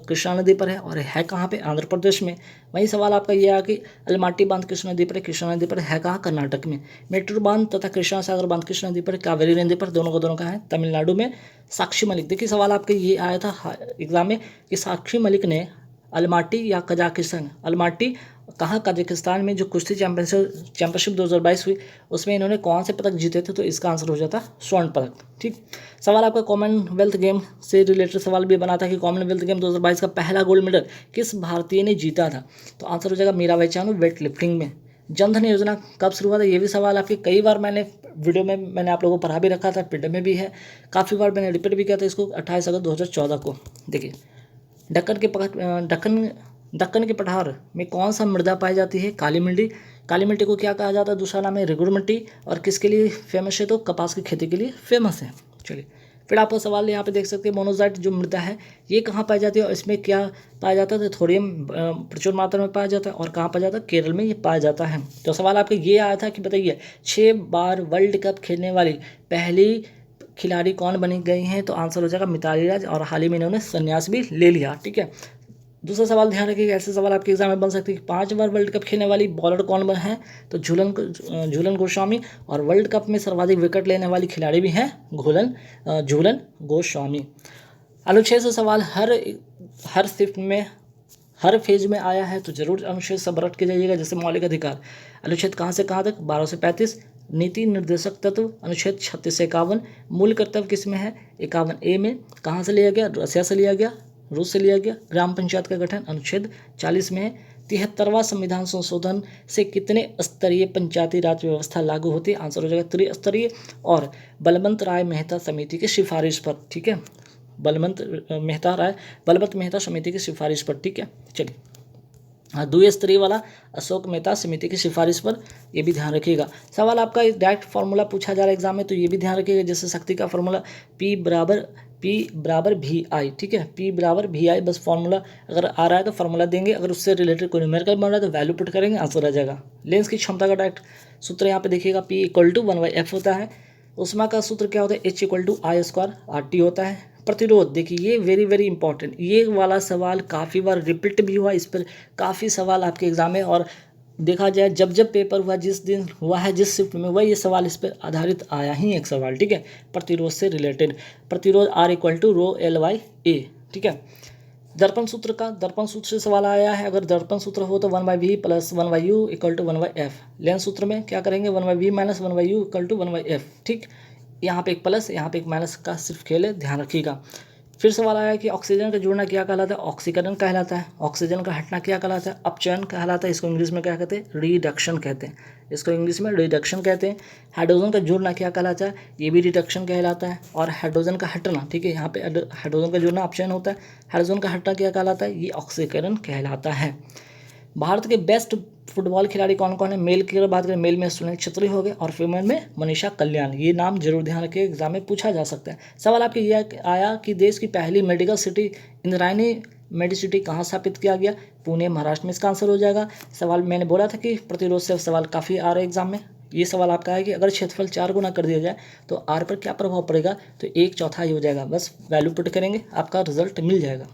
कृष्णा नदी पर है। और है कहाँ पे? आंध्र प्रदेश में। वही सवाल आपका ये है कि अलमाटी बांध किस नदी पर है? कृष्णा नदी पर है। कहाँ? कर्नाटक में। मेट्रो बांध तथा कृष्णा सागर बांध किस नदी पर? कावेरी नदी पर। दोनों का दोनों का है तमिलनाडु में। साक्षी मलिक, देखिए सवाल आपके ये आया था एग्जाम में कि साक्षी मलिक ने अलमाटी या कजाकिस्तान, अलमाटी कहाँ? कजाकिस्तान में जो कुश्ती चैंपियनशिप 2022 हुई उसमें इन्होंने कौन से पदक जीते थे? तो इसका आंसर हो जाता स्वर्ण पदक। ठीक। सवाल आपका कॉमनवेल्थ गेम से रिलेटेड सवाल भी बना था कि कॉमनवेल्थ गेम 2022 का पहला गोल्ड मेडल किस भारतीय ने जीता था? तो आंसर हो जाएगा मीराबाई चानू, वेट लिफ्टिंग में। जनधन योजना कब शुरू हुआ था? ये भी सवाल आपके कई बार मैंने वीडियो में मैंने आप लोगों को पढ़ा भी रखा था, पीडीएफ में भी है, काफ़ी बार मैंने रिपीट भी किया था इसको। 28 अगस्त 2014 को। देखिए दक्कन के पठार में कौन सा मृदा पाई जाती है? काली मिट्टी। काली मिट्टी को क्या कहा जाता है? दूसरा नाम है रेगुड़ मिट्टी। और किसके लिए फेमस है? तो कपास की खेती के लिए फेमस है। चलिए फिर आपका सवाल यहाँ पे देख सकते हैं, मोनोजाइट जो मृदा है ये कहाँ पाई जाती है और इसमें क्या पाया जाता है? तो थोड़ियम प्रचुर मात्रा में पाया जाता है। और कहाँ पाया जाता है? केरल में ये पाया जाता है। तो सवाल आपका ये आया था कि बताइए 6 बार वर्ल्ड कप खेलने वाली पहली खिलाड़ी कौन बनी गई हैं? तो आंसर हो जाएगा मिताली राज। और हाल ही में इन्होंने संन्यास भी ले लिया। ठीक है। दूसरा सवाल ध्यान रखिएगा, ऐसे सवाल आपके एग्जाम में बन सकते हैं कि 5 बार वर्ल्ड कप खेलने वाली बॉलर कौन है? तो झूलन गोस्वामी। और वर्ल्ड कप में सर्वाधिक विकेट लेने वाली खिलाड़ी भी हैं झूलन गोस्वामी। अनुच्छेद से सवाल हर शिफ्ट में हर फेज में आया है तो जरूर अनुच्छेद सब रट के जाइएगा। जैसे मौलिक अधिकार, अनुच्छेद कहाँ से कहाँ तक? 12 से 35। नीति निर्देशक तत्व, अनुच्छेद 36 से 51। मूल कर्तव्य किस में है? 51A में। कहाँ से लिया गया? रसिया से लिया गया, रूस से लिया गया। ग्राम पंचायत का गठन अनुच्छेद 40 में है। 73वां संविधान संशोधन से कितने स्तरीय पंचायती राज व्यवस्था लागू होती है? आंसर हो जाएगा त्रिस्तरीय। और बलवंत राय मेहता समिति की सिफारिश पर। ठीक है, बलवंत मेहता समिति की सिफारिश पर। ठीक है। चलिए हाँ, द्विस्तरीय वाला अशोक मेहता समिति की सिफारिश पर, ये भी ध्यान रखिएगा। सवाल आपका डायरेक्ट फार्मूला पूछा जा रहा है एग्जाम में, तो ये भी ध्यान रखिएगा। जैसे शक्ति का फार्मूला P बराबर VI। ठीक है, P बराबर VI, बस फार्मूला अगर आ रहा है तो फार्मूला देंगे। अगर उससे रिलेटेड कोई न्यूमेरिकल बन रहा है तो वैल्यू पुट करेंगे, आंसर आ जाएगा। लेंस की क्षमता का डायरेक्ट सूत्र यहाँ पे देखिएगा, P = 1/f होता है। उष्मा का सूत्र क्या होता है? H = I² RT होता है। प्रतिरोध, देखिए ये वेरी इंपॉर्टेंट, ये वाला सवाल काफ़ी बार रिपीट भी हुआ, इस पर काफ़ी सवाल आपके एग्जाम में। और देखा जाए जब पेपर हुआ, जिस दिन हुआ है, जिस शिफ्ट में हुआ, ये सवाल इस पर आधारित आया ही एक सवाल। ठीक है, प्रतिरोध से रिलेटेड। प्रतिरोध R = ρLA। ठीक है। दर्पण सूत्र से सवाल आया है। अगर दर्पण सूत्र हो तो 1/v + 1/u = 1/f। लेंस सूत्र में क्या करेंगे? 1/v - 1/u = 1/f। ठीक, यहाँ पे एक प्लस, यहाँ पे एक माइनस का सिर्फ खेल है, ध्यान रखिएगा। फिर सवाल आया कि ऑक्सीजन का जुड़ना क्या कहलाता है? ऑक्सीकरण कहलाता है। ऑक्सीजन का हटना क्या कहलाता है? अपचयन कहलाता है। इसको इंग्लिश में क्या कहते हैं? रिडक्शन कहते हैं। इसको इंग्लिश में रिडक्शन कहते हैं। हाइड्रोजन का जुड़ना क्या कहलाता है? ये भी रिडक्शन कहलाता है। और हाइड्रोजन का हटना, ठीक है, यहाँ पे हाइड्रोजन का जुड़ना अपचयन होता है। हाइड्रोजन का हटना क्या कहलाता है? ये ऑक्सीकरण कहलाता है। भारत के बेस्ट फुटबॉल खिलाड़ी कौन कौन है? मेल की अगर बात करें, मेल में सुनील छेत्री हो गए और फीमेल में मनीषा कल्याण। ये नाम जरूर ध्यान रखिए, एग्जाम में पूछा जा सकता है। सवाल आपके ये आया कि देश की पहली मेडिकल सिटी इंद्रायणी मेडिसिटी कहाँ स्थापित किया गया? पुणे, महाराष्ट्र में। इसका आंसर हो जाएगा। सवाल मैंने बोला था कि प्रतिरोध से सवाल काफ़ी आ रहे हैं एग्जाम में। ये सवाल आपका है कि अगर क्षेत्रफल 4 गुना कर दिया जाए तो R पर क्या प्रभाव पड़ेगा? तो 1/4 ही हो जाएगा। बस वैल्यू पुट करेंगे, आपका रिजल्ट मिल जाएगा।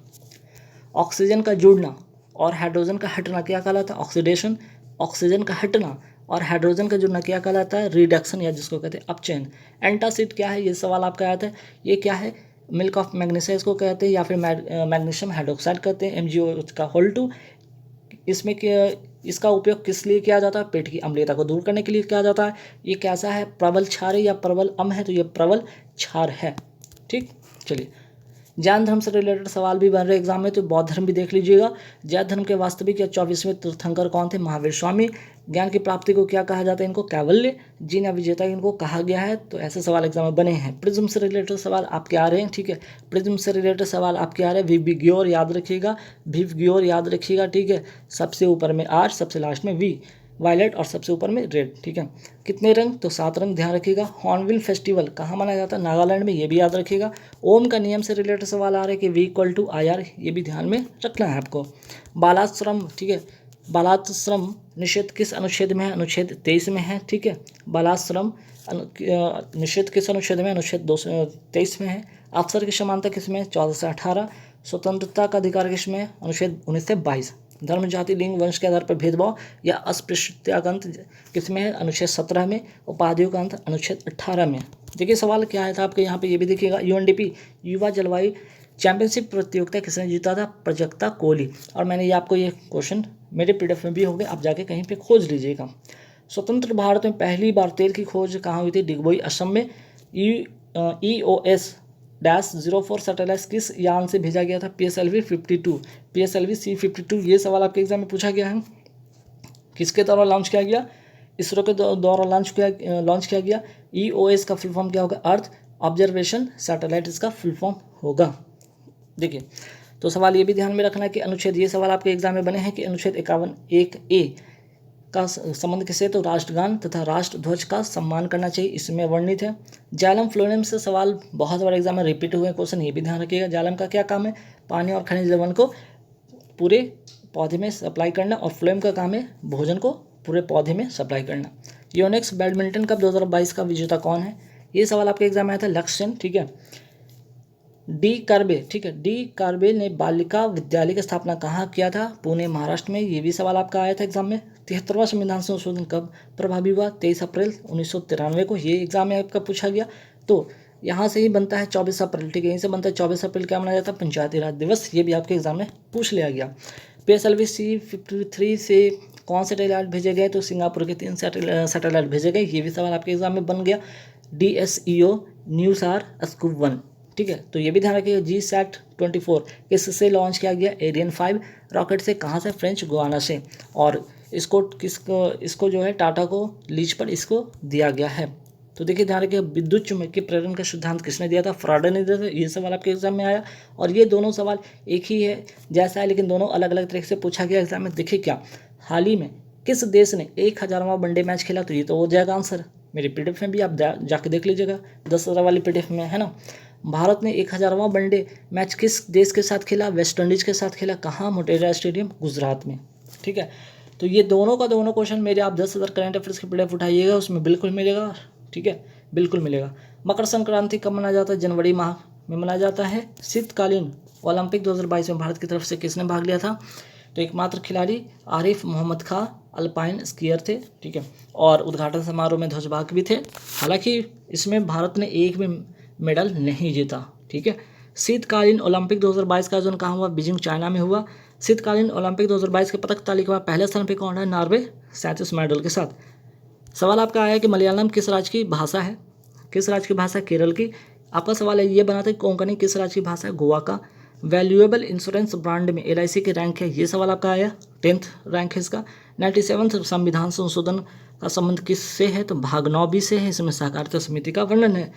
ऑक्सीजन का जुड़ना और हाइड्रोजन का हटना क्या कहलाता है? ऑक्सीडेशन। ऑक्सीजन का हटना और हाइड्रोजन का जुड़ना क्या कहलाता है? रिडक्शन, या जिसको कहते हैं अपचयन। एंटासिड क्या है? ये सवाल आपका आया था। ये क्या है? मिल्क ऑफ मैग्नीशिया इसको कहते हैं, या फिर मैग्नीशियम हाइड्रोक्साइड कहते हैं, MgO का होल 2। इसमें इसका उपयोग किस लिए किया जाता है? पेट की अम्लीयता को दूर करने के लिए किया जाता है। ये कैसा है? प्रबल क्षार है या प्रबल अम्ल है? तो ये प्रबल क्षार है। ठीक, चलिए जैन धर्म से रिलेटेड सवाल भी बन रहे एग्जाम में, तो बौद्ध धर्म भी देख लीजिएगा। जैन धर्म के वास्तविक या 24वें तीर्थंकर कौन थे? महावीर स्वामी। ज्ञान की प्राप्ति को क्या कहा जाता है? इनको कैवल्य। जीन या विजेता इनको कहा गया है। तो ऐसे सवाल एग्जाम में बने हैं। प्रिज्म से रिलेटेड सवाल आपके आ रहे हैं। ठीक है, प्रिज्म से रिलेटेड सवाल आपके आ रहे हैं। विबग्योर याद रखिएगा, विबग्योर याद रखिएगा। ठीक है, सबसे ऊपर में आर, सबसे लास्ट में वी, वायलेट और सबसे ऊपर में रेड। ठीक है, कितने रंग? तो 7 रंग, ध्यान रखिएगा। हॉर्नबिल फेस्टिवल कहाँ मनाया जाता है? नागालैंड में, ये भी याद रखिएगा। ओम का नियम से रिलेटेड सवाल आ रहे हैं कि V = IR, ये भी ध्यान में रखना है आपको। बालाश्रम, ठीक है, बालाश्रम निषेध किस अनुच्छेद में है? अनुच्छेद 23 में है। ठीक है, बालाश्रम निषेध किस अनुच्छेद में? अनुच्छेद 223 में है। अफसर की समानता किस में? 14 से 18। स्वतंत्रता का अधिकार किस में? अनुच्छेद 19 से 22। धर्म, जाति, लिंग, वंश के आधार पर भेदभाव या अस्पृश्यता का अंत किस में है? अनुच्छेद 17 में। उपाधियों का अंत अनुच्छेद 18 में। देखिए सवाल क्या आया था आपके यहाँ पे, ये भी देखिएगा। UNDP युवा जलवायु चैंपियनशिप प्रतियोगिता किसने जीता था? प्रजक्ता कोहली। और मैंने ये आपको ये क्वेश्चन मेरे PDF में भी हो गए, आप जाके कहीं पे खोज लीजिएगा। स्वतंत्र भारत में पहली बार तेल की खोज कहाँ हुई थी? डिगबोई, असम में। EOS-04 सैटेलाइट किस यान से भेजा गया था? PSLV-52, PSLV-C-52। ये सवाल आपके एग्जाम में पूछा गया है। किसके द्वारा लॉन्च किया गया? इसरो के द्वारा लॉन्च किया गया। EOS का फुल फॉर्म क्या होगा? अर्थ ऑब्जर्वेशन सैटेलाइट इसका फुल फॉर्म होगा। देखिए, तो सवाल ये भी ध्यान में रखना है कि अनुच्छेद, ये सवाल आपके एग्जाम में बने हैं कि अनुच्छेद 51(1)(a) का संबंध किसे? तो राष्ट्रगान तथा राष्ट्र ध्वज का सम्मान करना चाहिए, इसमें वर्णित है। जालम फ्लोएम से सवाल बहुत बार एग्जाम में रिपीट हुए क्वेश्चन, ये भी ध्यान रखिएगा। जालम का क्या काम है? पानी और खनिज लवण को पूरे पौधे में सप्लाई करना, और फ्लोएम का काम है भोजन को पूरे पौधे में सप्लाई करना। योनेक्स बैडमिंटन कप 2022 का विजेता कौन है? ये सवाल आपके एग्जाम में आया था, लक्ष्य सेन। ठीक है, डी कार्बे, ठीक है, डी कार्बे ने बालिका विद्यालय की स्थापना कहाँ किया था? पुणे, महाराष्ट्र में। ये भी सवाल आपका आया था एग्जाम में। 73वां संविधान संशोधन कब प्रभावी हुआ? 23 अप्रैल 1993 को। ये एग्जाम में आपका पूछा गया। तो यहाँ से ही बनता है 24 अप्रैल। ठीक है, यहीं से बनता है 24 अप्रैल क्या मनाया जाता है? पंचायती राज दिवस। ये भी आपके एग्जाम में पूछ लिया गया। PSLV-C-53 से कौन से सैटेलाइट भेजे गए? तो सिंगापुर के 3 सैटेलाइट भेजे गए। ये भी सवाल आपके एग्जाम में बन गया। DSEO न्यूसार स्कूप 1। ठीक है, तो ये भी ध्यान रखिएगा। GSAT-24 किससे लॉन्च किया गया? एरियन 5 रॉकेट से। कहाँ से? फ्रेंच गुआना से। और इसको जो है टाटा को लीज पर इसको दिया गया है। तो देखिए ध्यान रखिए, विद्युत चुम्बकीय प्रेरण का सिद्धांत किसने दिया था? फ्राडे ने दिया था। ये सवाल आपके एग्जाम में आया। और ये दोनों सवाल एक ही है जैसा है, लेकिन दोनों अलग अलग तरीके से पूछा गया एग्जाम में। देखिए क्या हाल ही में किस देश ने 1000वां वनडे मैच खेला? तो ये तो हो जाएगा आंसर। मेरी PDF में भी आप जाके देख लीजिएगा, 10,000 वाली PDF में है ना। भारत ने 1000वां वनडे मैच किस देश के साथ खेला? वेस्ट इंडीज़ के साथ खेला। कहाँ? मोटेरा स्टेडियम, गुजरात में। ठीक है, तो ये दोनों का दोनों क्वेश्चन मेरे आप 10,000 करंट अफेयर्स की PDF उठाइएगा, उसमें बिल्कुल मिलेगा। ठीक है, बिल्कुल मिलेगा। मकर संक्रांति कब मनाया जाता है? जनवरी माह में मनाया जाता है। शीतकालीन ओलंपिक 2022 में भारत की तरफ से किसने भाग लिया था? तो एकमात्र खिलाड़ी आरिफ मोहम्मद खां अल्पाइन स्कीयर थे। ठीक है, और उद्घाटन समारोह में ध्वजवाहक भी थे। हालांकि इसमें भारत ने एक भी मेडल नहीं जीता। ठीक है, शीतकालीन ओलंपिक 2022 का आयोजन कहाँ हुआ? बीजिंग, चाइना में हुआ। शीतकालीन ओलंपिक 2022 के पदक तालिका में पहले स्थान पर कौन है? नॉर्वे, 37 मेडल के साथ। सवाल आपका आया कि मलयालम किस राज्य की भाषा है? किस राज्य की भाषा? केरल की। आपका सवाल है ये बना था कोंकणी किस राज्य की भाषा है? गोवा का। वैल्यूएबल इंश्योरेंस ब्रांड में LIC की रैंक है, ये सवाल आपका आया, 10th रैंक है इसका। 97वें संविधान संशोधन का संबंध किससे है? तो भाग 9B से है। इसमें सहकारिता समिति का वर्णन है।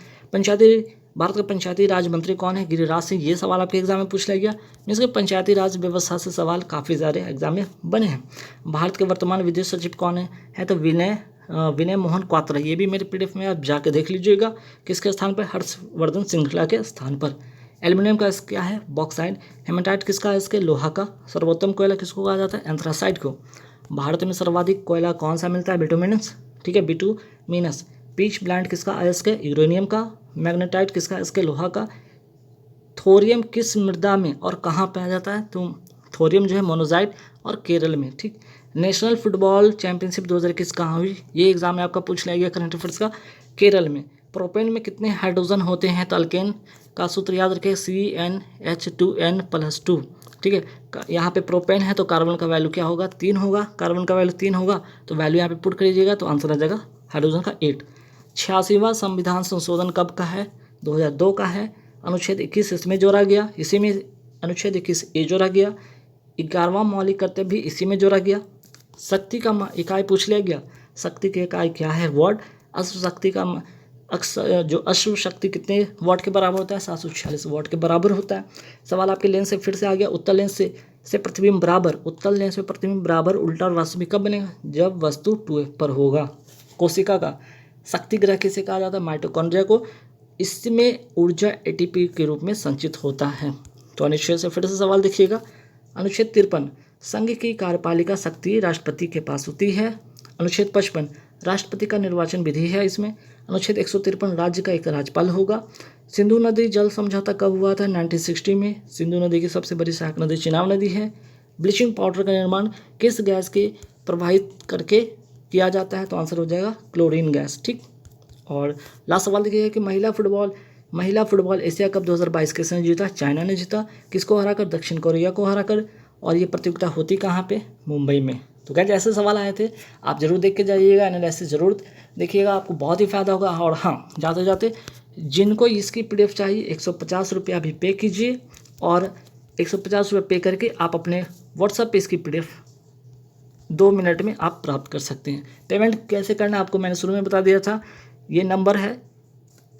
भारत का पंचायती राज मंत्री कौन है? गिरिराज सिंह। ये सवाल आपके एग्जाम में पूछ लिया गया। इसके पंचायती राज व्यवस्था से सवाल काफ़ी ज़्यादा एग्जाम में बने हैं। भारत के वर्तमान विदेश सचिव कौन है? तो विनय मोहन क्वात्रा। ये भी मेरे PDF में आप जाके देख लीजिएगा। किसके स्थान पर? हर्षवर्धन श्रृंखला के स्थान पर। एल्युमिनियम का क्या है? बॉक्साइड। हेमेटाइट किसका है? इसके लोहा का। सर्वोत्तम कोयला किसको कहा जाता है? एंथ्रासाइट को। भारत में सर्वाधिक कोयला कौन सा मिलता है? बिटुमिनस। ठीक है, बिटुमिनस। पीच ब्लेंड किसका है? इसके यूरेनियम का। मैग्नेटाइट किसका है? इसके लोहा का। थोरियम किस मृदा में और कहाँ पाया जाता है? तो थोरियम जो है मोनोजाइट और केरल में। ठीक, नेशनल फुटबॉल चैंपियनशिप 2021 कहाँ हुई? ये एग्जाम में आपका पूछ लिया गया करंट अफेयर्स का। केरल में। प्रोपेन में कितने हाइड्रोजन होते हैं? तो अल्केन का सूत्र याद रखें CnH2n+2, ठीक है। यहाँ पे प्रोपेन है तो कार्बन का वैल्यू क्या होगा, 3 होगा, कार्बन का वैल्यू 3 होगा तो वैल्यू यहाँ पे पुट करिएगा तो आंसर आ जाएगा हाइड्रोजन का 8। 86वां संविधान संशोधन कब का है, 2002 का है। अनुच्छेद 21 इसमें जोड़ा गया, इसी में अनुच्छेद 21A जोड़ा गया। 11वां मौलिक कर्तव्य भी इसी में जोड़ा गया। शक्ति का इकाई पूछ लिया गया, शक्ति की इकाई क्या है, वाट। अश्व शक्ति का जो अश्व शक्ति कितने वाट के बराबर होता है, 746 वाट के बराबर होता है। सवाल आपके लेंस से फिर से आ गया, उत्तल लेंस से प्रतिबिंब बराबर, उत्तल लेंस में प्रतिबिंब बराबर उल्टा और वास्तविक कब बनेगा, जब वस्तु 2f पर होगा। कोशिका का शक्ति ग्रह किसे कहा जाता है, माइटोकॉन्ड्रिया को। इसमें ऊर्जा ATP के रूप में संचित होता है। तो अनुच्छेद से फिर से सवाल देखिएगा, अनुच्छेद 53 संघ की कार्यपालिका शक्ति राष्ट्रपति के पास होती है। अनुच्छेद 55 राष्ट्रपति का निर्वाचन विधि है इसमें। अनुच्छेद 153 राज्य का एक राज्यपाल होगा। सिंधु नदी जल समझौता कब हुआ था, 1960 में। सिंधु नदी की सबसे बड़ी सहायक नदी चिनाब नदी है। ब्लीचिंग पाउडर का निर्माण किस गैस के प्रवाहित करके किया जाता है, तो आंसर हो जाएगा क्लोरीन गैस, ठीक। और लास्ट सवाल देखिएगा कि महिला फुटबॉल एशिया कप 2022 किसने जीता, चाइना ने जीता। किसको हराकर, दक्षिण कोरिया को हराकर। और ये प्रतियोगिता होती कहाँ पे, मुंबई में। तो क्या ऐसे सवाल आए थे, आप जरूर देख के जाइएगा, एनालिसिस जरूर देखिएगा, आपको बहुत ही फायदा होगा। और हाँ, जाते जाते जिनको इसकी PDF चाहिए 150 रुपया भी पे कीजिए, और 150 रुपये पे करके आप अपने व्हाट्सएप पे इसकी PDF 2 मिनट में आप प्राप्त कर सकते हैं। पेमेंट कैसे करना आपको मैंने शुरू में बता दिया था, ये नंबर है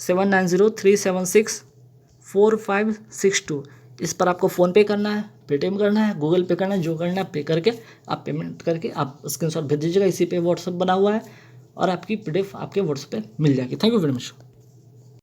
7903764562। इस पर आपको फ़ोनपे करना है, पेटीएम करना है, गूगल पे करना है, जो करना है पे करके आप पेमेंट करके आप स्क्रीनशॉट भेज दीजिएगा। इसी पे व्हाट्सएप बना हुआ है और आपकी PDF आपके व्हाट्सएप पे मिल जाएगी। Thank you very much.